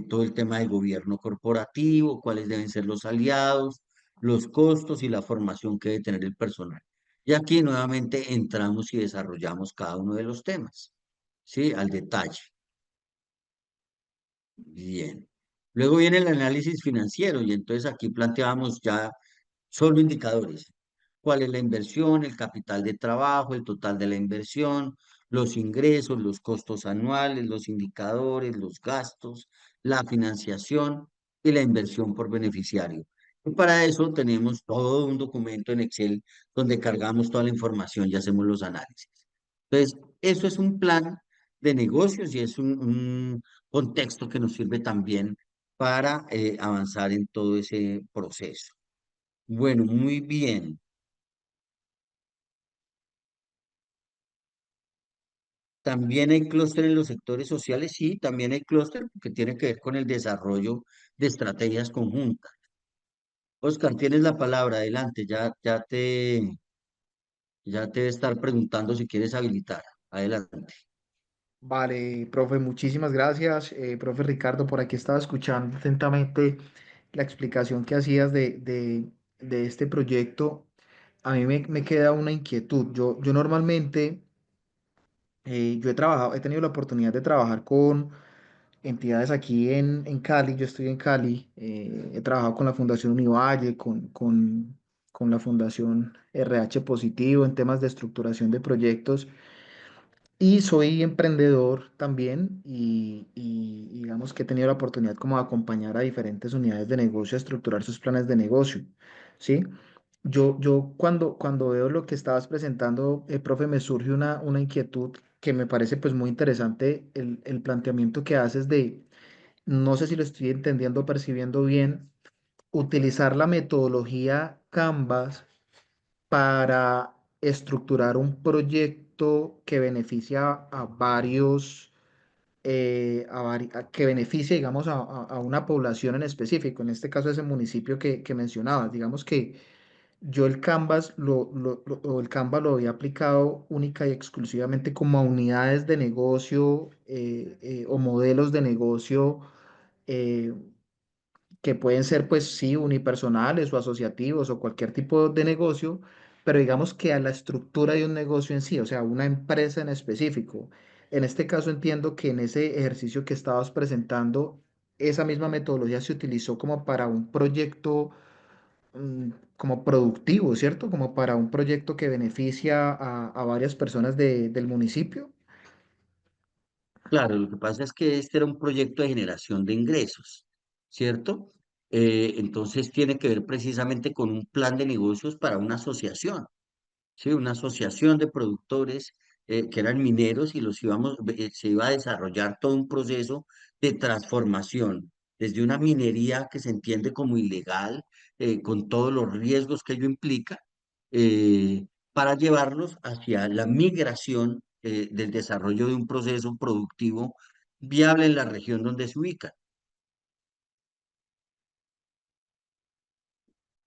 todo el tema del gobierno corporativo, cuáles deben ser los aliados, los costos y la formación que debe tener el personal. Y aquí nuevamente entramos y desarrollamos cada uno de los temas, ¿sí? Al detalle. Bien. Luego viene el análisis financiero y entonces aquí planteamos ya solo indicadores. ¿Cuál es la inversión, el capital de trabajo, el total de la inversión, los ingresos, los costos anuales, los indicadores, los gastos, la financiación y la inversión por beneficiario? Y para eso tenemos todo un documento en Excel donde cargamos toda la información y hacemos los análisis. Entonces, eso es un plan de negocios y es un contexto que nos sirve también para avanzar en todo ese proceso. Bueno, muy bien. También hay clúster en los sectores sociales, sí, también hay clúster que tiene que ver con el desarrollo de estrategias conjuntas. Oscar, tienes la palabra, adelante, ya te debe estar preguntando si quieres habilitar. Adelante. Vale, profe, muchísimas gracias. Profe Ricardo, por aquí estaba escuchando atentamente la explicación que hacías de este proyecto. A mí me queda una inquietud. Yo normalmente, yo he trabajado, he tenido la oportunidad de trabajar con entidades aquí en Cali. Yo estoy en Cali. He trabajado con la Fundación Univalle, con la Fundación RH Positivo en temas de estructuración de proyectos. Y soy emprendedor también y digamos que he tenido la oportunidad como de acompañar a diferentes unidades de negocio a estructurar sus planes de negocio, ¿sí? Yo cuando veo lo que estabas presentando, profe, me surge una inquietud que me parece pues muy interesante el planteamiento que haces de, no sé si lo estoy entendiendo o percibiendo bien, utilizar la metodología Canvas para estructurar un proyecto que beneficia a varios, que beneficie, digamos, a una población en específico, en este caso ese municipio que mencionabas. Digamos que yo el Canvas o el Canvas lo había aplicado única y exclusivamente como a unidades de negocio o modelos de negocio eh, que pueden ser, pues sí, unipersonales o asociativos o cualquier tipo de negocio, pero digamos que a la estructura de un negocio en sí, o sea, una empresa en específico. En este caso entiendo que en ese ejercicio que estabas presentando, esa misma metodología se utilizó como para un proyecto como productivo, ¿cierto? Como para un proyecto que beneficia a varias personas del municipio. Claro, lo que pasa es que este era un proyecto de generación de ingresos, ¿cierto? Entonces tiene que ver precisamente con un plan de negocios para una asociación. Sí, una asociación de productores que eran mineros y se iba a desarrollar todo un proceso de transformación, desde una minería que se entiende como ilegal, con todos los riesgos que ello implica, para llevarlos hacia la migración del desarrollo de un proceso productivo viable en la región donde se ubica.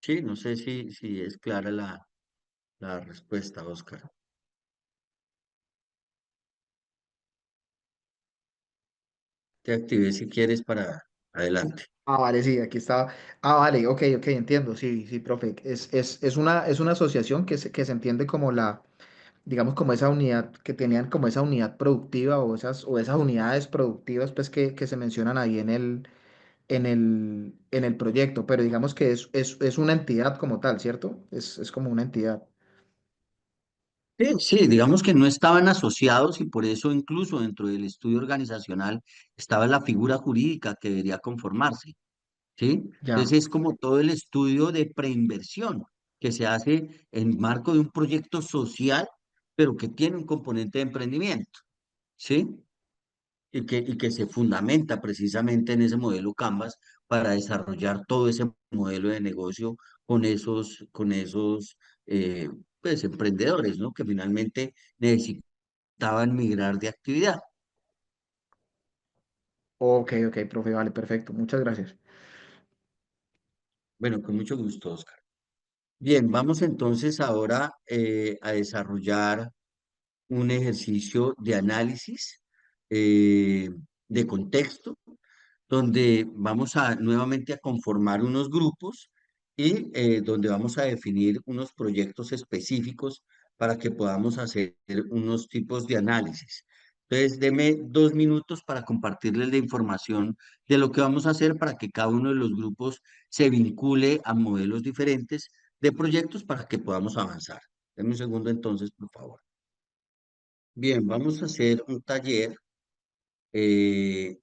Sí, no sé si es clara la respuesta, Oscar. Te activé si quieres para adelante. Ah, vale, sí, aquí está. Ah, vale, ok, ok, entiendo. Sí, sí, profe. Es una asociación que se entiende como digamos, como esa unidad, que tenían como esa unidad productiva o esas unidades productivas, pues, que se mencionan ahí en el proyecto, pero digamos que es una entidad como tal, ¿cierto? Es como una entidad. Sí, sí, digamos que no estaban asociados y por eso incluso dentro del estudio organizacional estaba la figura jurídica que debería conformarse, ¿sí? Ya. Entonces es como todo el estudio de preinversión que se hace en marco de un proyecto social, pero que tiene un componente de emprendimiento, ¿sí? Y que se fundamenta precisamente en ese modelo Canvas para desarrollar todo ese modelo de negocio con esos eh, pues, emprendedores, ¿no? Que finalmente necesitaban migrar de actividad. Ok, ok, profe, vale, perfecto. Muchas gracias. Bueno, con mucho gusto, Oscar. Bien, vamos entonces ahora a desarrollar un ejercicio de análisis eh, de contexto donde vamos a nuevamente a conformar unos grupos y donde vamos a definir unos proyectos específicos para que podamos hacer unos tipos de análisis. Entonces, deme 2 minutos para compartirles la información de lo que vamos a hacer para que cada uno de los grupos se vincule a modelos diferentes de proyectos para que podamos avanzar. Deme un segundo entonces, por favor. Bien, vamos a hacer un taller. eh,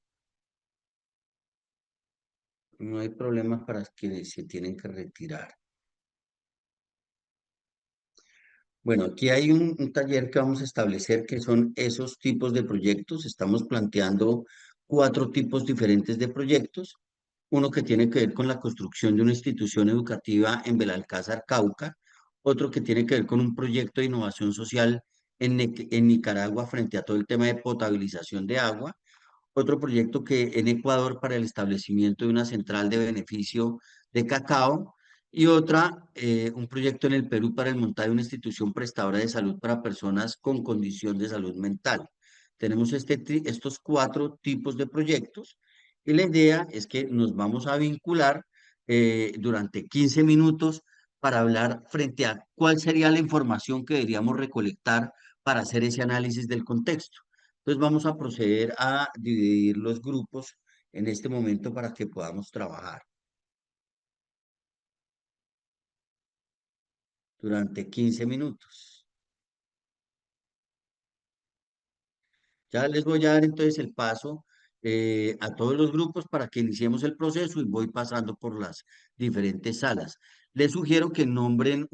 no hay problemas para que se tienen que retirar. Bueno, aquí hay un taller que vamos a establecer que son esos tipos de proyectos. Estamos planteando 4 tipos diferentes de proyectos. Uno que tiene que ver con la construcción de una institución educativa en Belalcázar, Cauca. Otro que tiene que ver con un proyecto de innovación social en Nicaragua frente a todo el tema de potabilización de agua. Otro proyecto que en Ecuador para el establecimiento de una central de beneficio de cacao y un proyecto en el Perú para el montaje de una institución prestadora de salud para personas con condición de salud mental. Tenemos estos 4 tipos de proyectos y la idea es que nos vamos a vincular durante 15 minutos para hablar frente a cuál sería la información que deberíamos recolectar para hacer ese análisis del contexto. Entonces vamos a proceder a dividir los grupos en este momento para que podamos trabajar durante 15 minutos. Ya les voy a dar entonces el paso a todos los grupos para que iniciemos el proceso y voy pasando por las diferentes salas. Les sugiero que nombren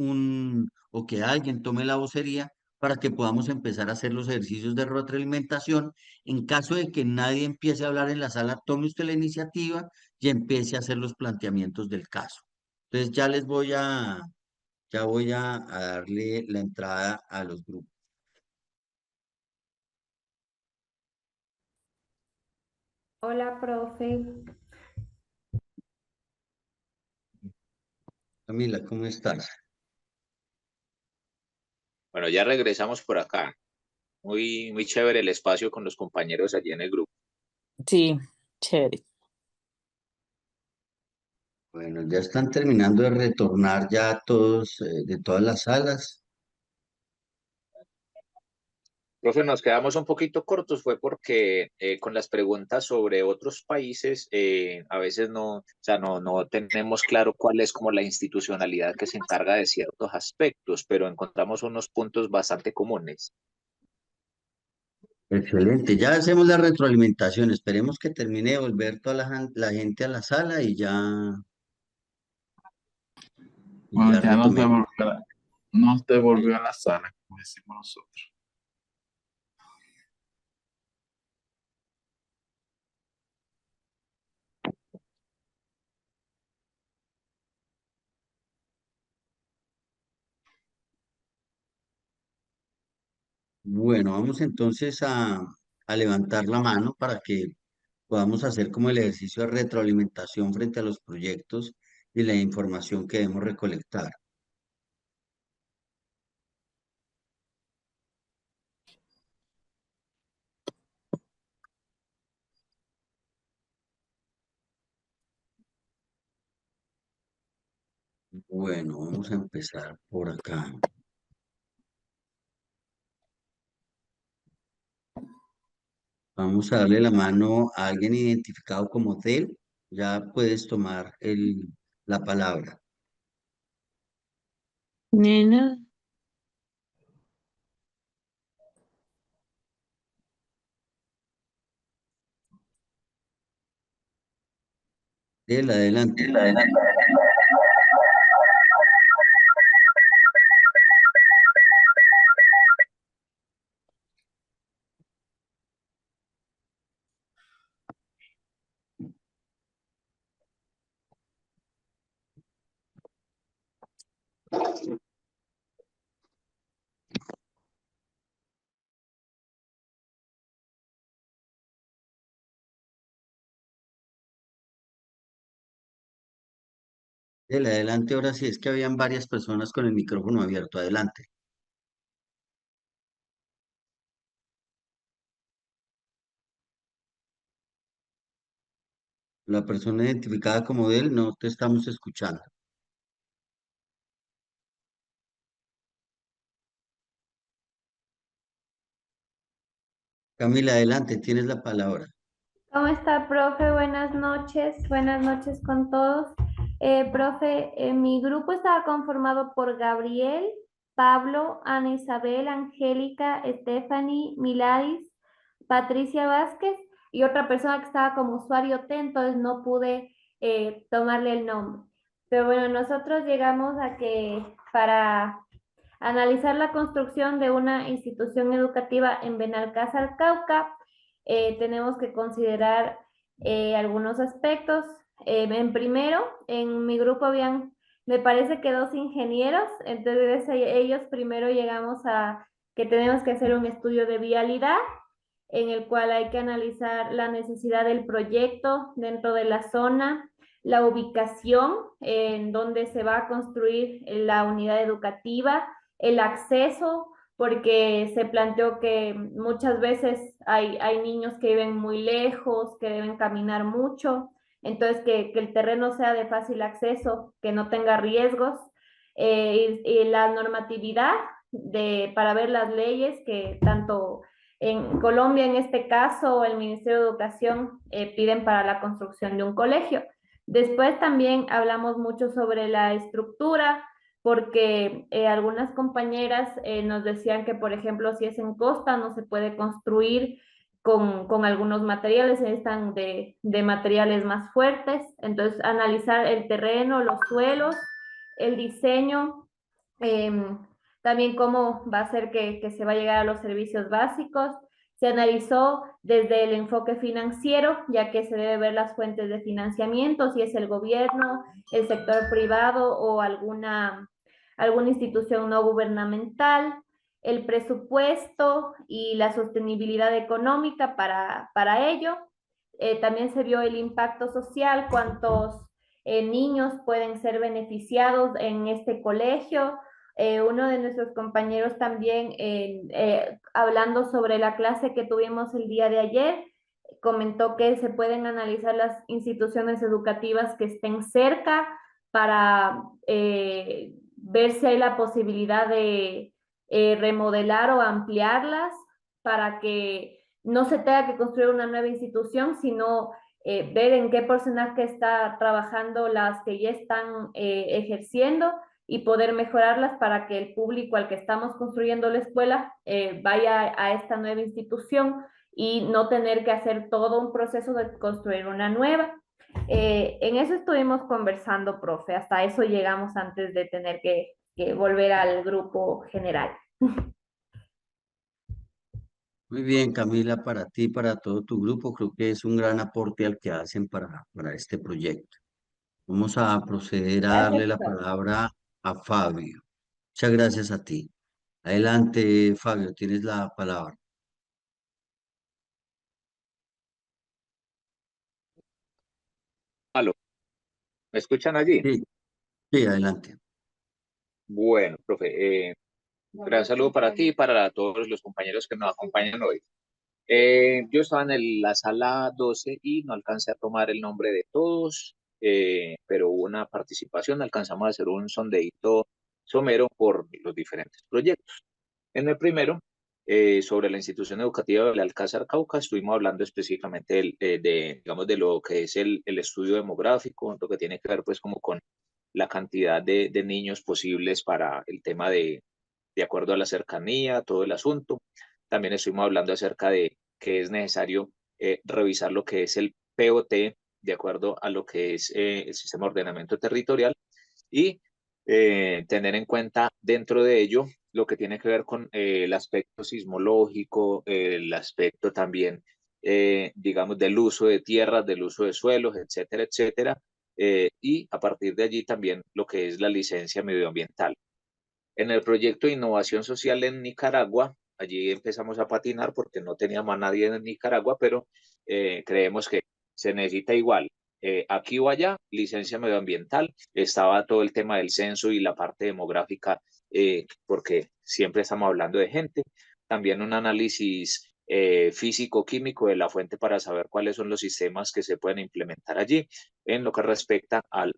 o que alguien tome la vocería para que podamos empezar a hacer los ejercicios de retroalimentación. En caso de que nadie empiece a hablar en la sala, tome usted la iniciativa y empiece a hacer los planteamientos del caso. Entonces ya les voy Ya voy a darle la entrada a los grupos. Hola, profe. Camila, ¿cómo estás? Bueno, ya regresamos por acá. Muy, muy chévere el espacio con los compañeros allí en el grupo. Sí, chévere. Bueno, ya están terminando de retornar ya todos de todas las salas. Profe, nos quedamos un poquito cortos, fue porque con las preguntas sobre otros países, a veces no, o sea, no tenemos claro cuál es como la institucionalidad que se encarga de ciertos aspectos, pero encontramos unos puntos bastante comunes. Excelente, ya hacemos la retroalimentación. Esperemos que termine de volver toda la gente a la sala y Bueno, ya ya retomemos. nos devolvió a la sala, como decimos nosotros. Bueno, vamos entonces a levantar la mano para que podamos hacer como el ejercicio de retroalimentación frente a los proyectos y la información que debemos recolectar. Bueno, vamos a empezar por acá. Vamos a darle la mano a alguien identificado como Del. Ya puedes tomar la palabra. Nena, Del, adelante. Del, adelante. Ahora sí, es que habían varias personas con el micrófono abierto. Adelante. La persona identificada como Del, no te estamos escuchando. Camila, adelante, tienes la palabra. ¿Cómo está, profe? Buenas noches. Buenas noches con todos. Profe, mi grupo estaba conformado por Gabriel, Pablo, Ana Isabel, Angélica, Stephanie, Miladis, Patricia Vázquez y otra persona que estaba como usuario T, entonces no pude tomarle el nombre. Pero bueno, nosotros llegamos a que para analizar la construcción de una institución educativa en Benalcázar, Cauca, tenemos que considerar algunos aspectos. En primero, en mi grupo habían, me parece que dos ingenieros, entonces ellos primero llegamos a que tenemos que hacer un estudio de vialidad en el cual hay que analizar la necesidad del proyecto dentro de la zona, la ubicación en donde se va a construir la unidad educativa, el acceso, porque se planteó que muchas veces hay niños que viven muy lejos, que deben caminar mucho, entonces que el terreno sea de fácil acceso, que no tenga riesgos, y la normatividad para ver las leyes que tanto en Colombia, en este caso, el Ministerio de Educación piden para la construcción de un colegio. Después también hablamos mucho sobre la estructura, porque algunas compañeras nos decían que, por ejemplo, si es en costa, no se puede construir con algunos materiales, necesitan de materiales más fuertes. Entonces, analizar el terreno, los suelos, el diseño, eh, también cómo va a ser que se va a llegar a los servicios básicos. Se analizó desde el enfoque financiero, ya que se debe ver las fuentes de financiamiento, si es el gobierno, el sector privado o alguna institución no gubernamental, el presupuesto y la sostenibilidad económica para ello. También se vio el impacto social, cuántos niños pueden ser beneficiados en este colegio. Uno de nuestros compañeros también, hablando sobre la clase que tuvimos el día de ayer, comentó que se pueden analizar las instituciones educativas que estén cerca para ver si hay la posibilidad de remodelar o ampliarlas para que no se tenga que construir una nueva institución, sino ver en qué porcentaje está trabajando las que ya están ejerciendo y poder mejorarlas para que el público al que estamos construyendo la escuela vaya a esta nueva institución y no tener que hacer todo un proceso de construir una nueva. En eso estuvimos conversando, profe, hasta eso llegamos antes de tener que volver al grupo general. Muy bien, Camila, para ti, para todo tu grupo, creo que es un gran aporte al que hacen para este proyecto. Vamos a proceder a darle Gracias, la profe. palabra a Fabio. Muchas gracias a ti. Adelante, Fabio, tienes la palabra. Aló, ¿me escuchan allí? Sí, sí, adelante. Bueno, profe, gran saludo para ti y para todos los compañeros que nos acompañan hoy. Yo estaba en la sala 12 y no alcancé a tomar el nombre de todos, pero hubo una participación, alcanzamos a hacer un sondeíto somero por los diferentes proyectos. En el primero, sobre la institución educativa del Alcázar Cauca, estuvimos hablando específicamente digamos, de lo que es el estudio demográfico, lo que tiene que ver pues como con la cantidad de niños posibles para el tema de acuerdo a la cercanía, todo el asunto. También estuvimos hablando acerca de que es necesario revisar lo que es el POT de acuerdo a lo que es el sistema de ordenamiento territorial y tener en cuenta dentro de ello lo que tiene que ver con el aspecto sismológico, el aspecto también, digamos, del uso de tierras, del uso de suelos, etcétera, etcétera, y a partir de allí también lo que es la licencia medioambiental. En el proyecto de innovación social en Nicaragua, allí empezamos a patinar porque no teníamos a nadie en Nicaragua, pero creemos que se necesita igual. Aquí o allá, licencia medioambiental, estaba todo el tema del censo y la parte demográfica, porque siempre estamos hablando de gente. También un análisis físico-químico de la fuente para saber cuáles son los sistemas que se pueden implementar allí en lo que respecta al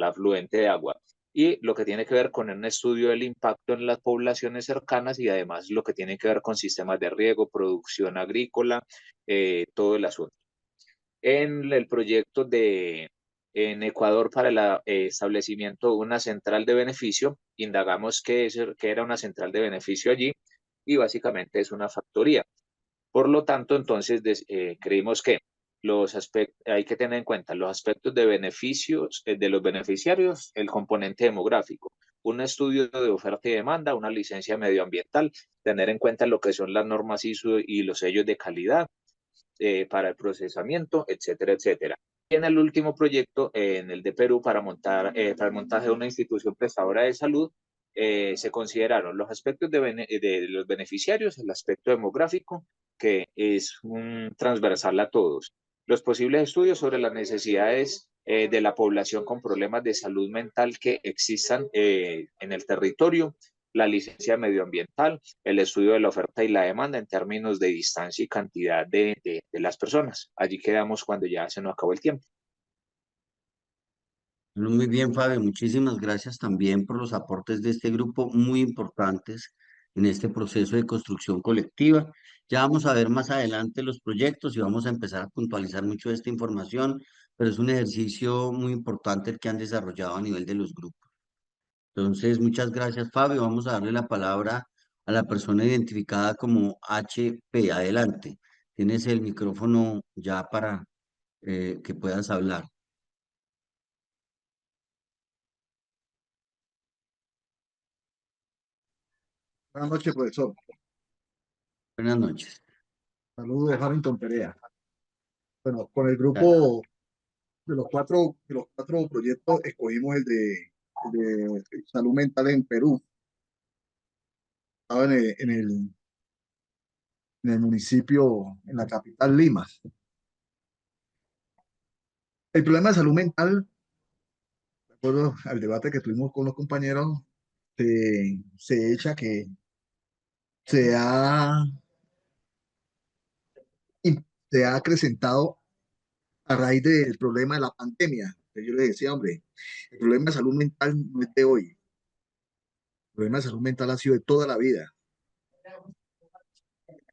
afluente de agua y lo que tiene que ver con un estudio del impacto en las poblaciones cercanas y además lo que tiene que ver con sistemas de riego, producción agrícola, todo el asunto. En el proyecto en Ecuador para el establecimiento de una central de beneficio, indagamos qué era una central de beneficio allí y básicamente es una factoría. Por lo tanto, entonces creímos que hay que tener en cuenta los aspectos de beneficios de los beneficiarios, el componente demográfico, un estudio de oferta y demanda, una licencia medioambiental, tener en cuenta lo que son las normas ISO y los sellos de calidad para el procesamiento, etcétera, etcétera. Y en el último proyecto, en el de Perú, para el montaje de una institución prestadora de salud, se consideraron los aspectos de los beneficiarios, el aspecto demográfico, que es un transversal a todos, los posibles estudios sobre las necesidades de la población con problemas de salud mental que existan en el territorio, la licencia medioambiental, el estudio de la oferta y la demanda en términos de distancia y cantidad de las personas. Allí quedamos cuando ya se nos acabó el tiempo. Bueno, muy bien, Fabio. Muchísimas gracias también por los aportes de este grupo muy importantes en este proceso de construcción colectiva. Ya vamos a ver más adelante los proyectos y vamos a empezar a puntualizar mucho de esta información, pero es un ejercicio muy importante el que han desarrollado a nivel de los grupos. Entonces, muchas gracias, Fabio. Vamos a darle la palabra a la persona identificada como HP. Adelante. Tienes el micrófono ya para que puedas hablar. Buenas noches, profesor. Buenas noches. Saludos de Harrington Perea. Bueno, con el Ah, grupo de los cuatro proyectos escogimos el de salud mental en Perú. Estaba en el municipio, en la capital Lima. El problema de salud mental, de acuerdo al debate que tuvimos con los compañeros, se echa que se ha, se ha acrecentado a raíz del problema de la pandemia. Yo les decía, hombre, el problema de salud mental no es de hoy. El problema de salud mental ha sido de toda la vida.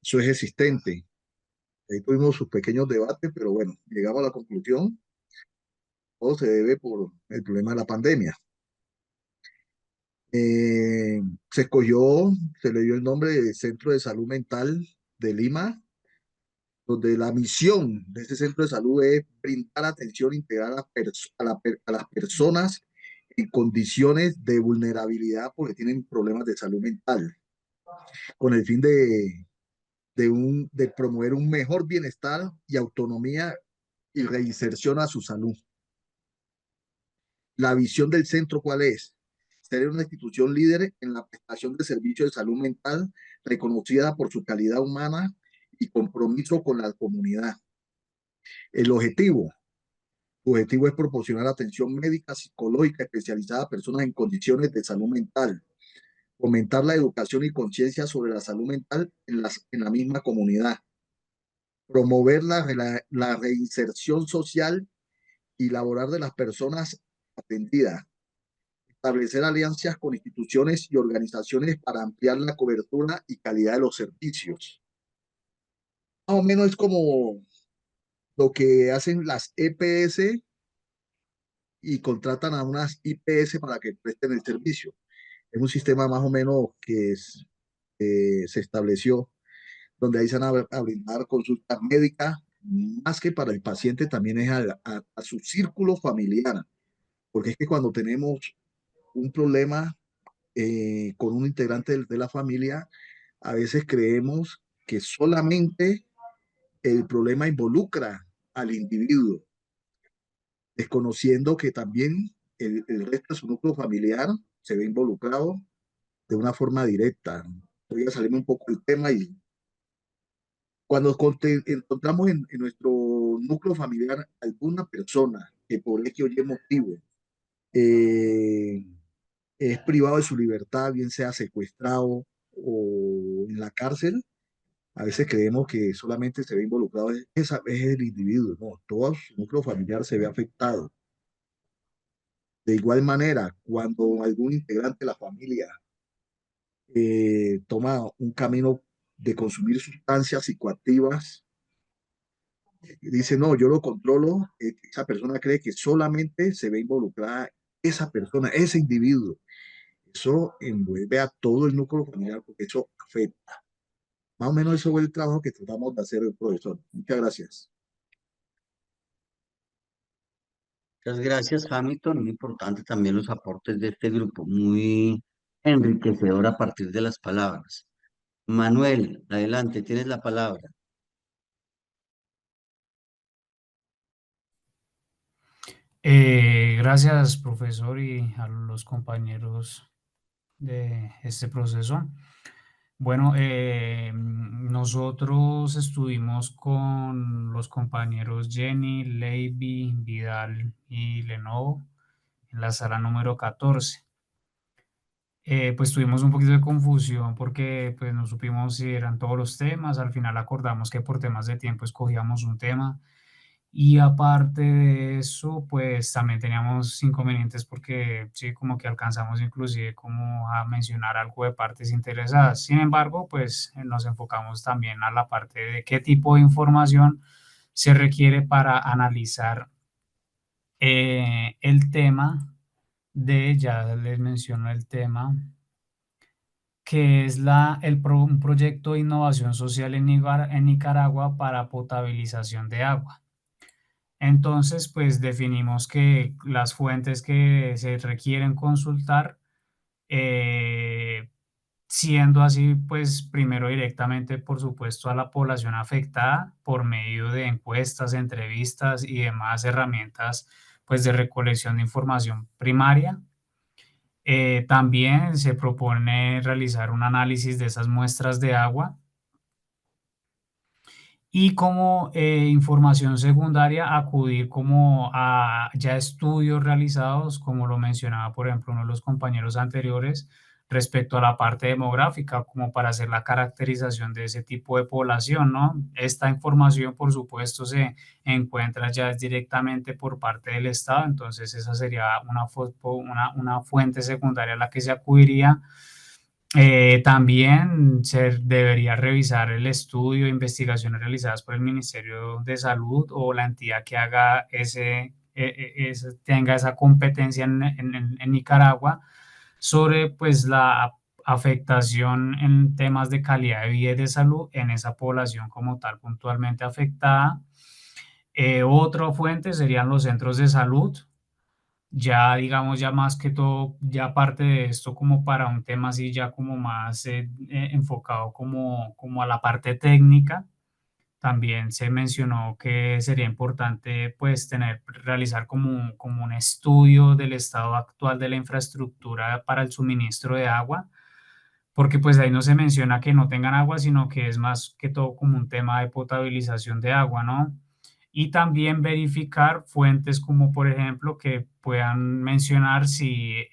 Eso es existente. Ahí tuvimos sus pequeños debates, pero bueno, llegamos a la conclusión, todo se debe por el problema de la pandemia. Eh, se escogió, se le dio el nombre de Centro de Salud Mental de Lima, donde la misión de ese centro de salud es brindar atención integral a las personas en condiciones de vulnerabilidad porque tienen problemas de salud mental, con el fin de promover un mejor bienestar y autonomía y reinserción a su salud. La visión del centro, ¿cuál es? Ser una institución líder en la prestación de servicios de salud mental, reconocida por su calidad humana y compromiso con la comunidad. El objetivo es proporcionar atención médica, psicológica especializada a personas en condiciones de salud mental, fomentar la educación y conciencia sobre la salud mental en la misma comunidad, promover la reinserción social y laboral de las personas atendidas, establecer alianzas con instituciones y organizaciones para ampliar la cobertura y calidad de los servicios. Más o menos es como lo que hacen las EPS y contratan a unas IPS para que presten el servicio. Es un sistema más o menos se estableció, donde ahí se van a brindar consultas médicas, más que para el paciente, también es a su círculo familiar, porque es que cuando tenemos un problema con un integrante de la familia, a veces creemos que solamente el problema involucra al individuo, desconociendo que también el resto de su núcleo familiar se ve involucrado de una forma directa. Voy a salirme un poco del tema y cuando encontramos en nuestro núcleo familiar alguna persona que por X o Y motivo eh, es privado de su libertad, bien sea secuestrado o en la cárcel, a veces creemos que solamente se ve involucrado es el individuo, no, todo su núcleo familiar se ve afectado. De igual manera, cuando algún integrante de la familia toma un camino de consumir sustancias psicoactivas, dice, no, yo lo controlo, esa persona cree que solamente se ve involucrada esa persona, ese individuo. Eso envuelve a todo el núcleo familiar porque eso afecta. Más o menos eso fue el trabajo que tratamos de hacer el profesor. Muchas gracias. Muchas gracias, Hamilton. Muy importante también los aportes de este grupo, muy enriquecedor a partir de las palabras. Manuel, adelante, tienes la palabra. Gracias, profesor, y a los compañeros de este proceso. Bueno, nosotros estuvimos con los compañeros Jenny, Leiby, Vidal y Lenovo en la sala número 14. Pues tuvimos un poquito de confusión porque pues no supimos si eran todos los temas. Al final acordamos que por temas de tiempo escogíamos un tema. Y aparte de eso, pues también teníamos inconvenientes porque sí, como que alcanzamos inclusive como a mencionar algo de partes interesadas. Sin embargo, pues nos enfocamos también a la parte de qué tipo de información se requiere para analizar el tema ya les menciono el tema, que es un proyecto de innovación social en Nicaragua para potabilización de agua. Entonces, pues definimos que las fuentes que se requieren consultar, eh, siendo así, pues primero directamente, por supuesto, a la población afectada por medio de encuestas, entrevistas y demás herramientas, pues de recolección de información primaria. También se propone realizar un análisis de esas muestras de agua y como información secundaria acudir como a ya estudios realizados, como lo mencionaba, por ejemplo, uno de los compañeros anteriores, respecto a la parte demográfica, como para hacer la caracterización de ese tipo de población, ¿no? Esta información, por supuesto, se encuentra ya directamente por parte del Estado, entonces esa sería una fuente secundaria a la que se acudiría. También se debería revisar el estudio e investigaciones realizadas por el Ministerio de Salud o la entidad que haga tenga esa competencia en Nicaragua sobre pues la afectación en temas de calidad de vida y de salud en esa población como tal puntualmente afectada. Otra fuente serían los centros de salud, ya digamos, ya más que todo, ya parte de esto como para un tema así ya como más enfocado como a la parte técnica. También se mencionó que sería importante pues realizar como un estudio del estado actual de la infraestructura para el suministro de agua, porque pues ahí no se menciona que no tengan agua, sino que es más que todo como un tema de potabilización de agua, ¿no? Y también verificar fuentes como por ejemplo que puedan mencionar si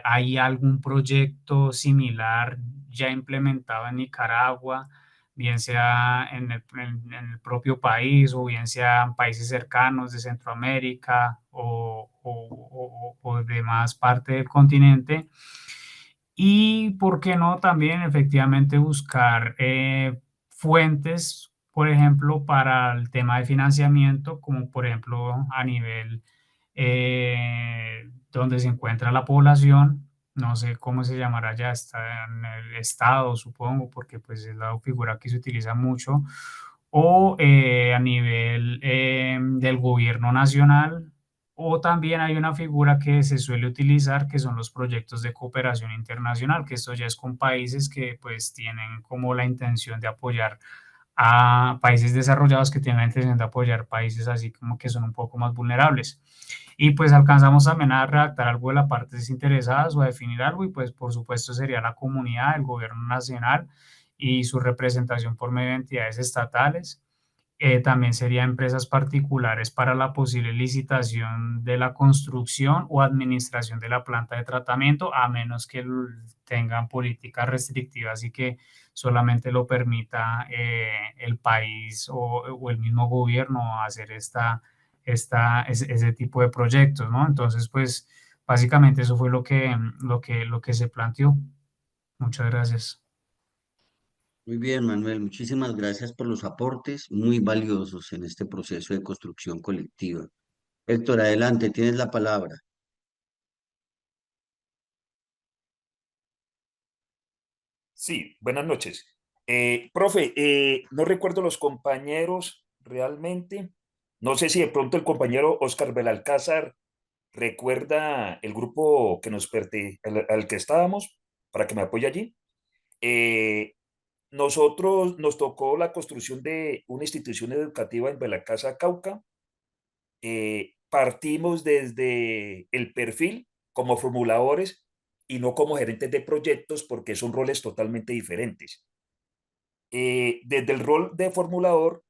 hay algún proyecto similar ya implementado en Nicaragua, bien sea en el propio país o bien sea en países cercanos de Centroamérica o demás parte del continente. Y por qué no también efectivamente buscar fuentes, por ejemplo, para el tema de financiamiento, como por ejemplo a nivel donde se encuentra la población, no sé cómo se llamará ya, está en el estado, supongo, porque pues es la figura que se utiliza mucho, o a nivel del gobierno nacional, o también hay una figura que se suele utilizar que son los proyectos de cooperación internacional, que esto ya es con países que pues tienen como la intención de apoyar a países desarrollados que tienen la intención de apoyar países así como que son un poco más vulnerables. Y pues alcanzamos también a redactar algo de las partes interesadas o a definir algo y pues por supuesto sería la comunidad, el gobierno nacional y su representación por medio de entidades estatales. También serían empresas particulares para la posible licitación de la construcción o administración de la planta de tratamiento, a menos que tengan políticas restrictivas y que solamente lo permita el país o el mismo gobierno hacer ese tipo de proyectos, ¿no? Entonces, pues básicamente eso fue lo que se planteó. Muchas gracias. Muy bien, Manuel, muchísimas gracias por los aportes muy valiosos en este proceso de construcción colectiva. Héctor, adelante, tienes la palabra. Sí, buenas noches. Profe, no recuerdo los compañeros realmente. No sé si de pronto el compañero Oscar Belalcázar recuerda el grupo que al que estábamos, para que me apoye allí. Eh, Nosotros nos tocó la construcción de una institución educativa en Belalcázar, Cauca. Partimos desde el perfil como formuladores y no como gerentes de proyectos porque son roles totalmente diferentes. Desde el rol de formulador,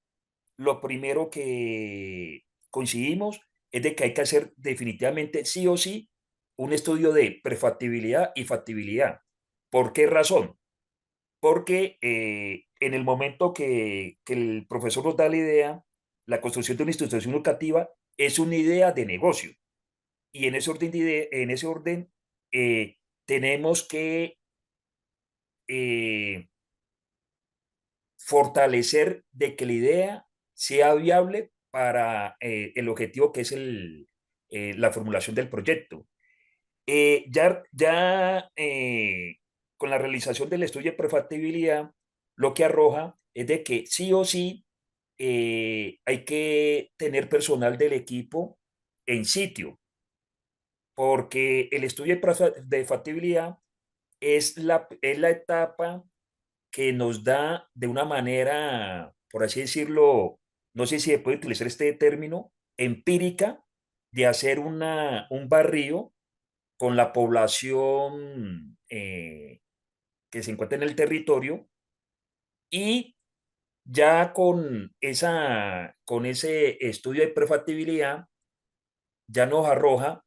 lo primero que coincidimos es de que hay que hacer definitivamente sí o sí un estudio de prefactibilidad y factibilidad. ¿Por qué razón? Porque en el momento que el profesor nos da la idea, la construcción de una institución educativa es una idea de negocio. Y en ese orden, en ese orden tenemos que eh, fortalecer de que la idea sea viable para el objetivo que es la formulación del proyecto. Con la realización del estudio de prefactibilidad, lo que arroja es de que sí o sí hay que tener personal del equipo en sitio, porque el estudio de factibilidad es la etapa que nos da de una manera, por así decirlo, no sé si se puede utilizar este término, empírica, de hacer un barrido con la población que se encuentra en el territorio, y ya con ese estudio de prefactibilidad ya nos arroja,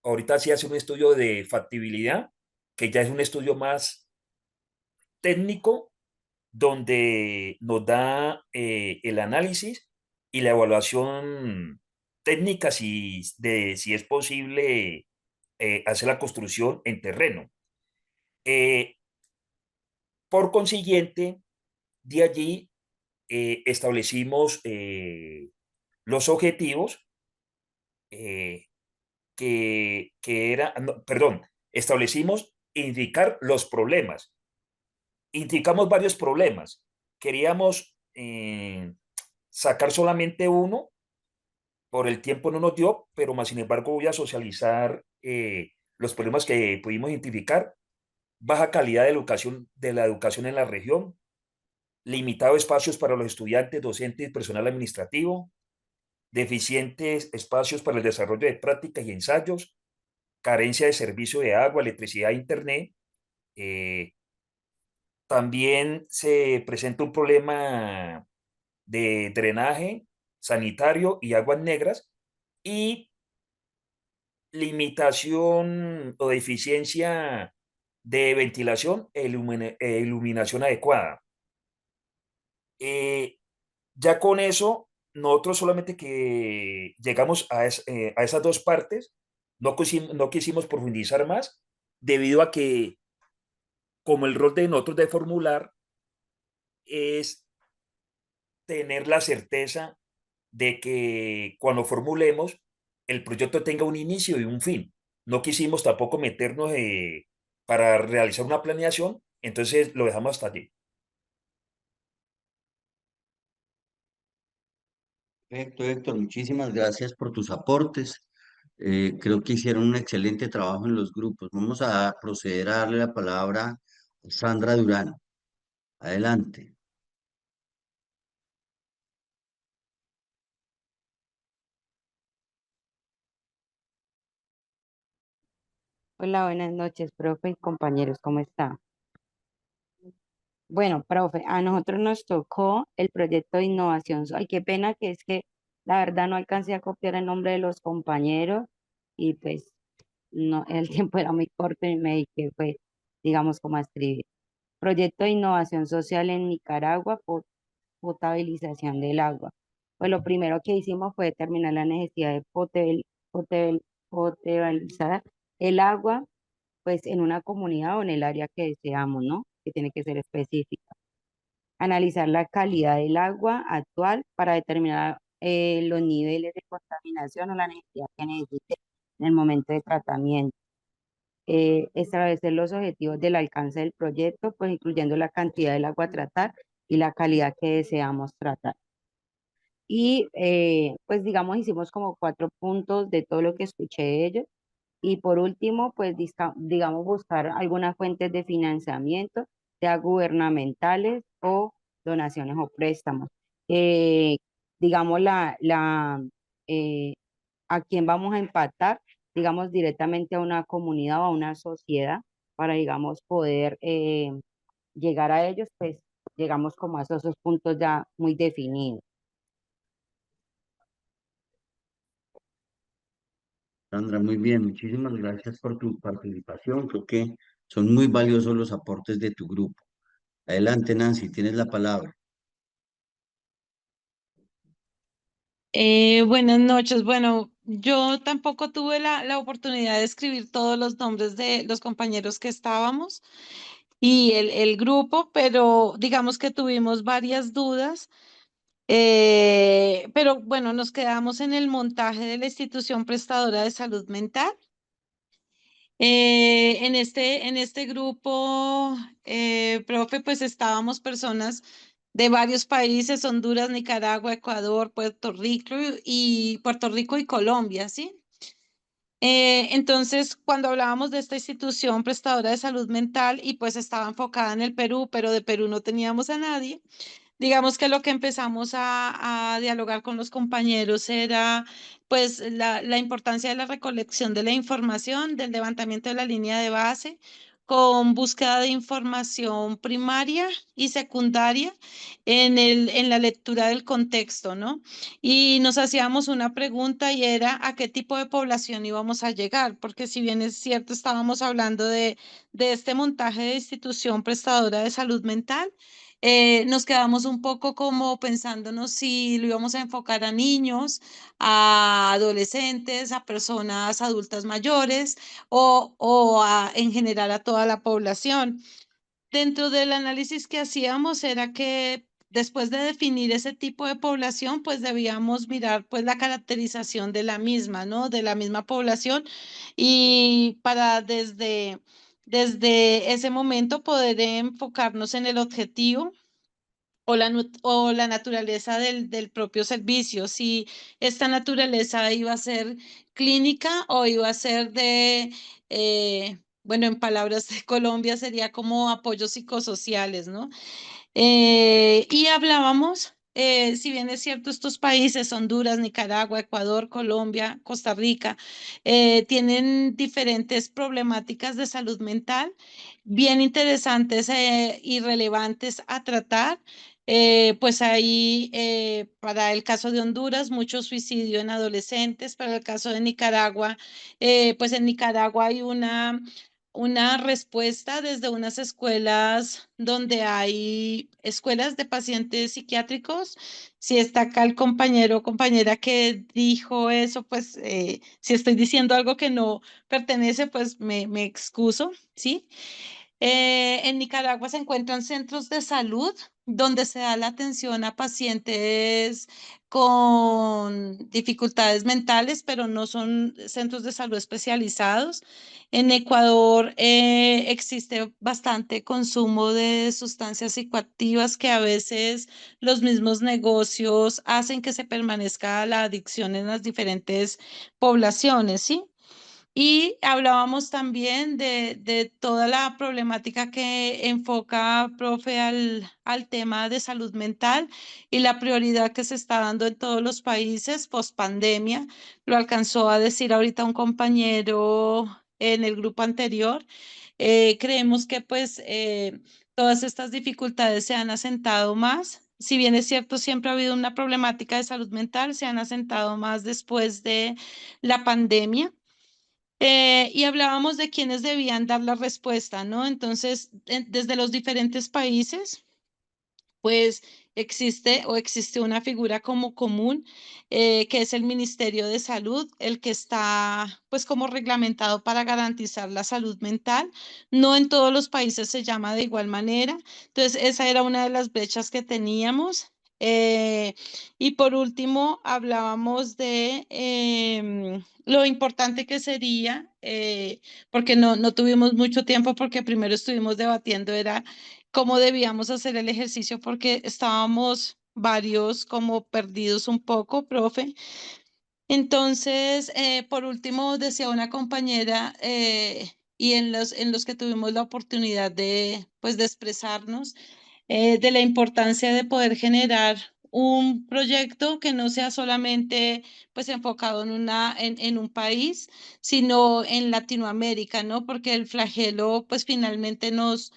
ahorita sí hace un estudio de factibilidad, que ya es un estudio más técnico, donde nos da el análisis y la evaluación técnica si es posible hacer la construcción en terreno. Por consiguiente, de allí establecimos los objetivos que era, no, perdón, establecimos indicar los problemas. Indicamos varios problemas. Queríamos sacar solamente uno, por el tiempo no nos dio, pero más sin embargo voy a socializar los problemas que pudimos identificar. Baja calidad de la educación en la región, limitado espacios para los estudiantes, docentes y personal administrativo, deficientes espacios para el desarrollo de prácticas y ensayos, carencia de servicio de agua, electricidad e internet. También se presenta un problema de drenaje sanitario y aguas negras, y limitación o deficiencia de ventilación e iluminación adecuada. Ya con eso, nosotros solamente que llegamos a esas dos partes, no quisimos profundizar más, debido a que como el rol de nosotros de formular es tener la certeza de que cuando formulemos el proyecto tenga un inicio y un fin. No quisimos tampoco meternos para realizar una planeación, entonces lo dejamos hasta allí. Perfecto, Héctor, muchísimas gracias por tus aportes. Creo que hicieron un excelente trabajo en los grupos. Vamos a proceder a darle la palabra a Sandra Durán. Adelante. Hola, buenas noches, profe y compañeros, ¿cómo está? Bueno, profe, a nosotros nos tocó el proyecto de innovación. Ay, qué pena que es que la verdad no alcancé a copiar el nombre de los compañeros y pues no, el tiempo era muy corto y me dediqué, pues, digamos, como a escribir. Proyecto de innovación social en Nicaragua por potabilización del agua. Pues lo primero que hicimos fue determinar la necesidad de potabilizar el agua pues en una comunidad o en el área que deseamos, ¿no? Que tiene que ser específica. Analizar la calidad del agua actual para determinar los niveles de contaminación o la necesidad que necesite en el momento de tratamiento. Establecer los objetivos del alcance del proyecto, pues incluyendo la cantidad del agua a tratar y la calidad que deseamos tratar. Y pues digamos, hicimos como 4 puntos de todo lo que escuché de ellos. Y por último, pues digamos, buscar algunas fuentes de financiamiento, sea gubernamentales o donaciones o préstamos. Eh, digamos, eh, a quién vamos a impactar, digamos, directamente a una comunidad o a una sociedad para, digamos, poder llegar a ellos, pues llegamos como a esos puntos ya muy definidos. Sandra, muy bien, muchísimas gracias por tu participación. Creo que son muy valiosos los aportes de tu grupo. Adelante, Nancy, tienes la palabra. Buenas noches. Bueno, yo tampoco tuve la oportunidad de escribir todos los nombres de los compañeros que estábamos y el grupo, pero digamos que tuvimos varias dudas. Pero bueno, nos quedamos en el montaje de la institución prestadora de salud mental. En este grupo, profe, pues estábamos personas de varios países: Honduras, Nicaragua, Ecuador, Puerto Rico y Colombia, ¿sí? Entonces, cuando hablábamos de esta institución prestadora de salud mental y pues estaba enfocada en el Perú, pero de Perú no teníamos a nadie, digamos que lo que empezamos a dialogar con los compañeros era pues la importancia de la recolección de la información, del levantamiento de la línea de base, con búsqueda de información primaria y secundaria en la lectura del contexto, ¿no? Y nos hacíamos una pregunta y era a qué tipo de población íbamos a llegar, porque si bien es cierto, estábamos hablando de este montaje de institución prestadora de salud mental, nos quedamos un poco como pensándonos si lo íbamos a enfocar a niños, a adolescentes, a personas adultas mayores en general a toda la población. Dentro del análisis que hacíamos era que después de definir ese tipo de población, pues debíamos mirar pues la caracterización de la misma, ¿no? De la misma población y para desde ese momento poder enfocarnos en el objetivo o la naturaleza del propio servicio, si esta naturaleza iba a ser clínica o iba a ser bueno, en palabras de Colombia sería como apoyos psicosociales, ¿no? Y hablábamos, si bien es cierto, estos países, Honduras, Nicaragua, Ecuador, Colombia, Costa Rica, tienen diferentes problemáticas de salud mental bien interesantes y relevantes a tratar. Pues ahí, para el caso de Honduras, mucho suicidio en adolescentes. Para el caso de Nicaragua, pues en Nicaragua hay una respuesta desde unas escuelas donde hay escuelas de pacientes psiquiátricos. Si está acá el compañero o compañera que dijo eso, pues si estoy diciendo algo que no pertenece, pues me excuso, ¿sí? En Nicaragua se encuentran centros de salud donde se da la atención a pacientes con dificultades mentales, pero no son centros de salud especializados. En Ecuador existe bastante consumo de sustancias psicoactivas que a veces los mismos negocios hacen que se permanezca la adicción en las diferentes poblaciones, ¿sí? Y hablábamos también de toda la problemática que enfoca, profe, al tema de salud mental y la prioridad que se está dando en todos los países post pandemia. Lo alcanzó a decir ahorita un compañero en el grupo anterior. Creemos que pues todas estas dificultades se han asentado más. Si bien es cierto, siempre ha habido una problemática de salud mental, se han asentado más después de la pandemia. Y hablábamos de quiénes debían dar la respuesta, ¿no? Entonces, desde los diferentes países, pues existe una figura como común, que es el Ministerio de Salud, el que está pues como reglamentado para garantizar la salud mental. No en todos los países se llama de igual manera. Entonces, esa era una de las brechas que teníamos. Y por último, hablábamos de lo importante que sería, porque no tuvimos mucho tiempo, porque primero estuvimos debatiendo, era cómo debíamos hacer el ejercicio porque estábamos varios como perdidos un poco, profe. Entonces, por último, decía una compañera, y en los que tuvimos la oportunidad pues, de expresarnos, de la importancia de poder generar un proyecto que no sea solamente pues enfocado en un país, sino en Latinoamérica, ¿no? Porque el flagelo pues finalmente nos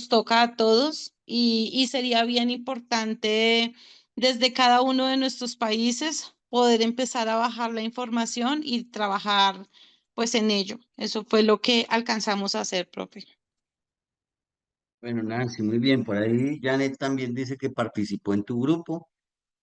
toca a todos y sería bien importante desde cada uno de nuestros países poder empezar a bajar la información y trabajar pues en ello. Eso fue lo que alcanzamos a hacer, profe. Bueno, Nancy, muy bien. Por ahí Janet también dice que participó en tu grupo.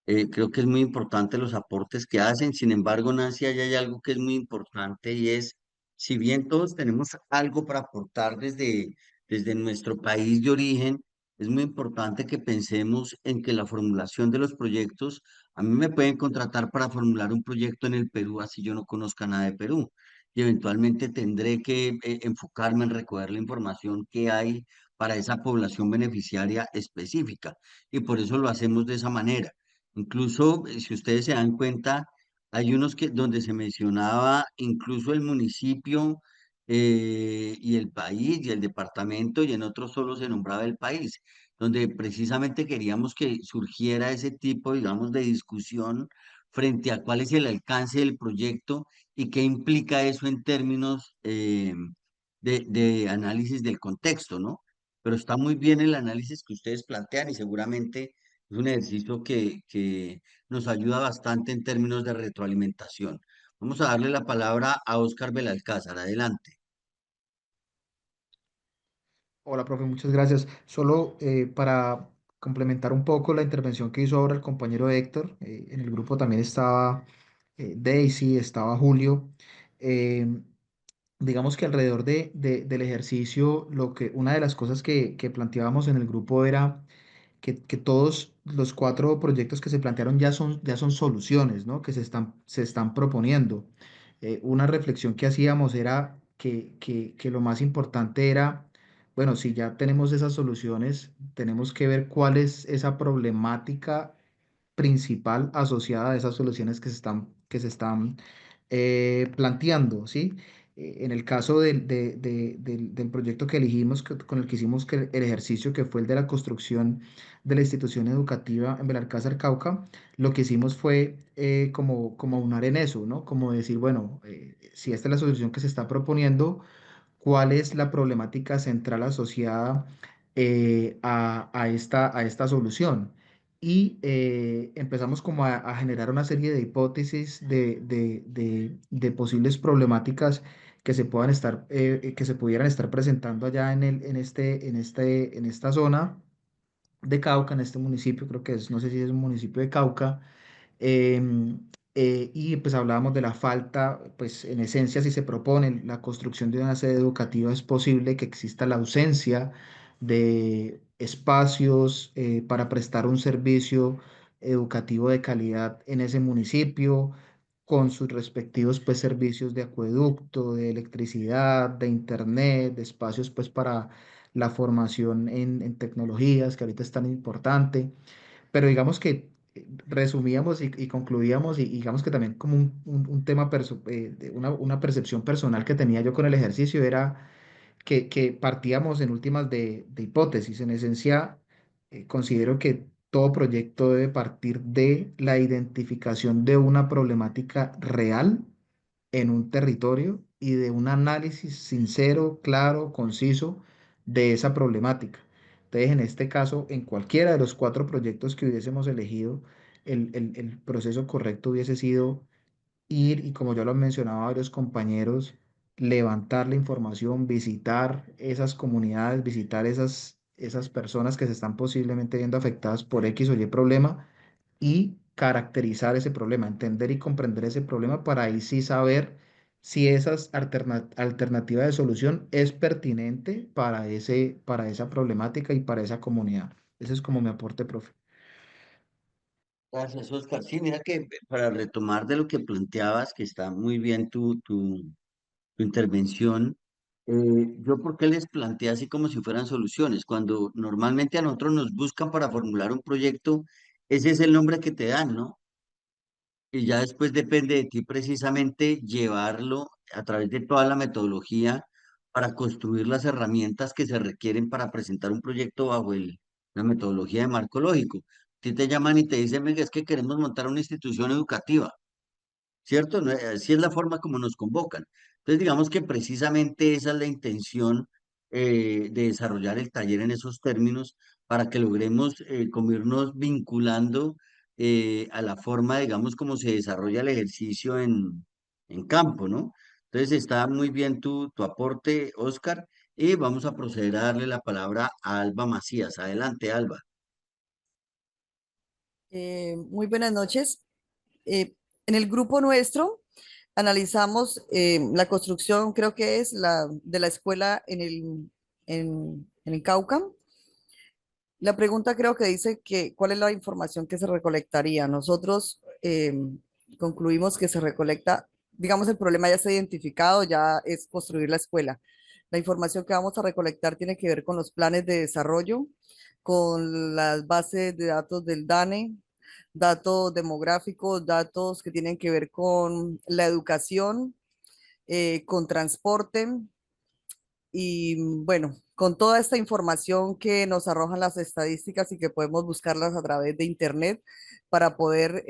Creo que es muy importante los aportes que hacen. Sin embargo, Nancy, ahí hay algo que es muy importante y es, si bien todos tenemos algo para aportar desde nuestro país de origen, es muy importante que pensemos en que la formulación de los proyectos, a mí me pueden contratar para formular un proyecto en el Perú, así yo no conozca nada de Perú. Y eventualmente tendré que enfocarme en recoger la información que hay para esa población beneficiaria específica. Y por eso lo hacemos de esa manera. Incluso, si ustedes se dan cuenta, hay unos que donde se mencionaba incluso el municipio y el país y el departamento, y en otros solo se nombraba el país, donde precisamente queríamos que surgiera ese tipo, digamos, de discusión frente a cuál es el alcance del proyecto y qué implica eso en términos de análisis del contexto, ¿no? Pero está muy bien el análisis que ustedes plantean y seguramente es un ejercicio que nos ayuda bastante en términos de retroalimentación. Vamos a darle la palabra a Óscar Belalcázar. Adelante. Hola, profe, muchas gracias. Solo para complementar un poco la intervención que hizo ahora el compañero Héctor, en el grupo también estaba Daisy, estaba Julio. eh, digamos que alrededor del ejercicio, una de las cosas que planteábamos en el grupo era que todos los 4 proyectos que se plantearon ya son soluciones, ¿no? Que se están proponiendo. Una reflexión que hacíamos era que lo más importante era, bueno, si ya tenemos esas soluciones, tenemos que ver cuál es esa problemática principal asociada a esas soluciones que se están planteando, ¿sí? En el caso del proyecto que elegimos, con el que hicimos el ejercicio, que fue el de la construcción de la institución educativa en Belalcázar, Cauca, lo que hicimos fue como aunar en eso, ¿no? Como decir, bueno, si esta es la solución que se está proponiendo, cuál es la problemática central asociada a esta solución. Y empezamos como a generar una serie de hipótesis de posibles problemáticas que se pudieran estar presentando allá en esta zona de Cauca, en este municipio, creo que es, no sé si es un municipio de Cauca. Em, y pues hablábamos de la falta, pues en esencia, si se propone la construcción de una sede educativa, es posible que exista la ausencia de espacios para prestar un servicio educativo de calidad en ese municipio, con sus respectivos pues servicios de acueducto, de electricidad, de internet, de espacios pues para la formación en tecnologías, que ahorita es tan importante. Pero digamos que resumíamos y concluíamos, y digamos que también como un tema, de una percepción personal que tenía yo con el ejercicio era que partíamos en últimas de hipótesis. En esencia, considero que todo proyecto debe partir de la identificación de una problemática real en un territorio y de un análisis sincero, claro, conciso de esa problemática. Entonces, en este caso, en cualquiera de los 4 proyectos que hubiésemos elegido, el proceso correcto hubiese sido ir, y como ya lo han mencionado varios compañeros, levantar la información, visitar esas comunidades, visitar esas personas que se están posiblemente viendo afectadas por X o Y problema, y caracterizar ese problema, entender y comprender ese problema para ahí sí saber si esa alternativa de solución es pertinente para esa problemática y para esa comunidad. Ese es como mi aporte, profe. Gracias, Oscar. Sí, mira que para retomar de lo que planteabas, que está muy bien tu intervención, yo por qué les planteé así como si fueran soluciones, cuando normalmente a nosotros nos buscan para formular un proyecto, ese es el nombre que te dan, ¿no? Y ya después depende de ti precisamente llevarlo a través de toda la metodología para construir las herramientas que se requieren para presentar un proyecto bajo la metodología de marco lógico. A ti te llaman y te dicen, venga, es que queremos montar una institución educativa. ¿Cierto? Así es la forma como nos convocan. Entonces, digamos que precisamente esa es la intención de desarrollar el taller en esos términos para que logremos como irnos vinculando a la forma, digamos, como se desarrolla el ejercicio en campo, ¿no? Entonces, está muy bien tu aporte, Oscar, y vamos a proceder a darle la palabra a Alba Macías. Adelante, Alba. Muy buenas noches. En el grupo nuestro analizamos la construcción, creo que es la de la escuela en el Cauca. La pregunta creo que dice que cuál es la información que se recolectaría. Nosotros concluimos que se recolecta, digamos, el problema ya está identificado, ya es construir la escuela. La información que vamos a recolectar tiene que ver con los planes de desarrollo, con las bases de datos del DANE, datos demográficos, datos que tienen que ver con la educación, con transporte, Y bueno, con toda esta información que nos arrojan las estadísticas y que podemos buscarlas a través de internet para poder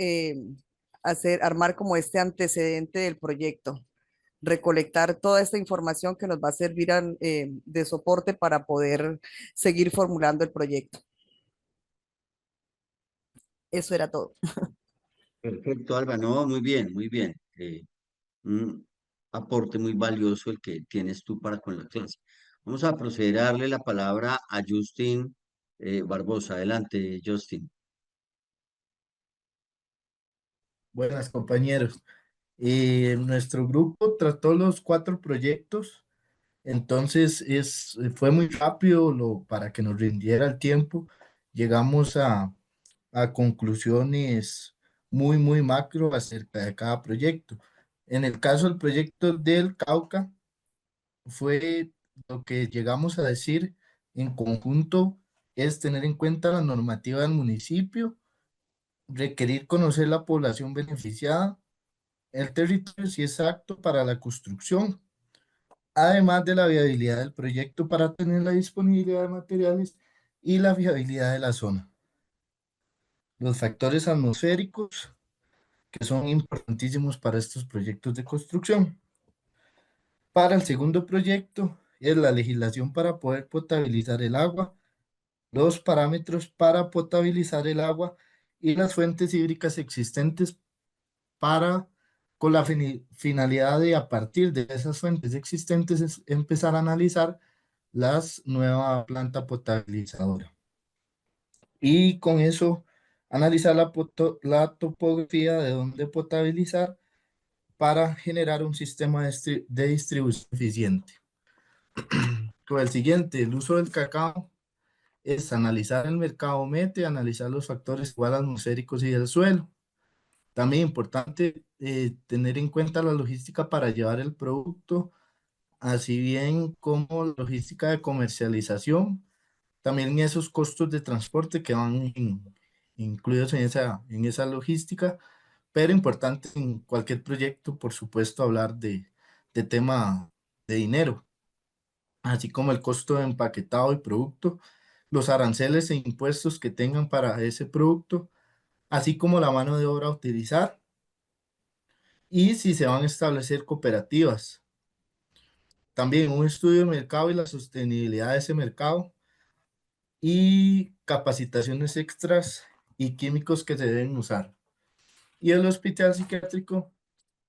armar como este antecedente del proyecto, recolectar toda esta información que nos va a servir de soporte para poder seguir formulando el proyecto. Eso era todo. Perfecto, Alba. No, muy bien, muy bien. Un aporte muy valioso el que tienes tú para con la clase. Vamos a proceder a darle la palabra a Justin Barbosa. Adelante, Justin. Buenas, compañeros. Nuestro grupo trató los 4 proyectos, entonces fue muy rápido para que nos rindiera el tiempo. Llegamos a conclusiones muy macro acerca de cada proyecto. En el caso del proyecto del Cauca, fue lo que llegamos a decir en conjunto es tener en cuenta la normativa del municipio, requerir conocer la población beneficiada, el territorio si es apto para la construcción, además de la viabilidad del proyecto para tener la disponibilidad de materiales y la viabilidad de la zona. Los factores atmosféricos que son importantísimos para estos proyectos de construcción. Para el segundo proyecto es la legislación para poder potabilizar el agua, los parámetros para potabilizar el agua y las fuentes hídricas existentes con la finalidad de a partir de esas fuentes existentes empezar a analizar las nueva planta potabilizadora. Y con eso analizar la topografía de dónde potabilizar para generar un sistema de distribución eficiente. Con el siguiente, el uso del cacao es analizar el mercado mete, analizar los factores igual atmosféricos y del suelo. También importante tener en cuenta la logística para llevar el producto, así bien como logística de comercialización, también esos costos de transporte que van incluidos en esa logística, pero importante en cualquier proyecto, por supuesto, hablar de tema de dinero, así como el costo de empaquetado y producto, los aranceles e impuestos que tengan para ese producto, así como la mano de obra a utilizar y si se van a establecer cooperativas. También un estudio de mercado y la sostenibilidad de ese mercado y capacitaciones extras y químicos que se deben usar. Y el hospital psiquiátrico,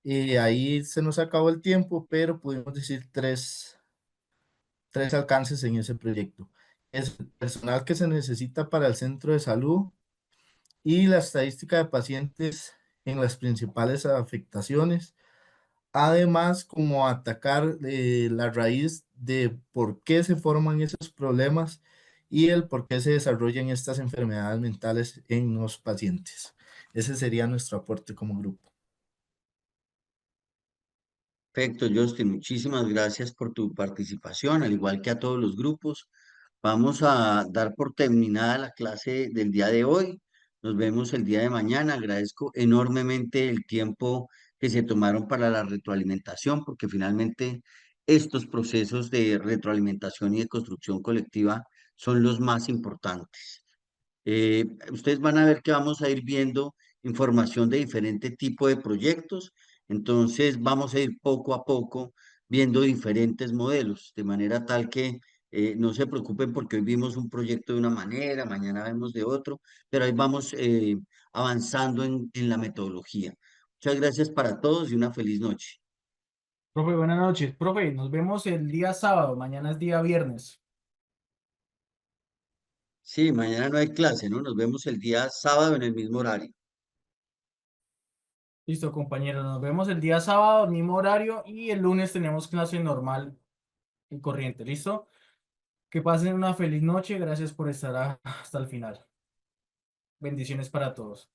ahí se nos acabó el tiempo, pero pudimos decir tres alcances en ese proyecto. Es el personal que se necesita para el centro de salud y la estadística de pacientes en las principales afectaciones. Además, como atacar la raíz de por qué se forman esos problemas y el por qué se desarrollan estas enfermedades mentales en los pacientes. Ese sería nuestro aporte como grupo. Perfecto, Justin. Muchísimas gracias por tu participación, al igual que a todos los grupos. Vamos a dar por terminada la clase del día de hoy. Nos vemos el día de mañana. Agradezco enormemente el tiempo que se tomaron para la retroalimentación, porque finalmente estos procesos de retroalimentación y de construcción colectiva son los más importantes. Ustedes van a ver que vamos a ir viendo información de diferente tipo de proyectos, entonces vamos a ir poco a poco viendo diferentes modelos, de manera tal que no se preocupen porque hoy vimos un proyecto de una manera, mañana vemos de otro, pero ahí vamos avanzando en la metodología. Muchas gracias para todos y una feliz noche. Profe, buenas noches. Profe, nos vemos el día sábado, mañana es día viernes. Sí, mañana no hay clase, ¿no? Nos vemos el día sábado en el mismo horario. Listo, compañeros, nos vemos el día sábado, mismo horario, y el lunes tenemos clase normal y corriente. ¿Listo? Que pasen una feliz noche. Gracias por estar hasta el final. Bendiciones para todos.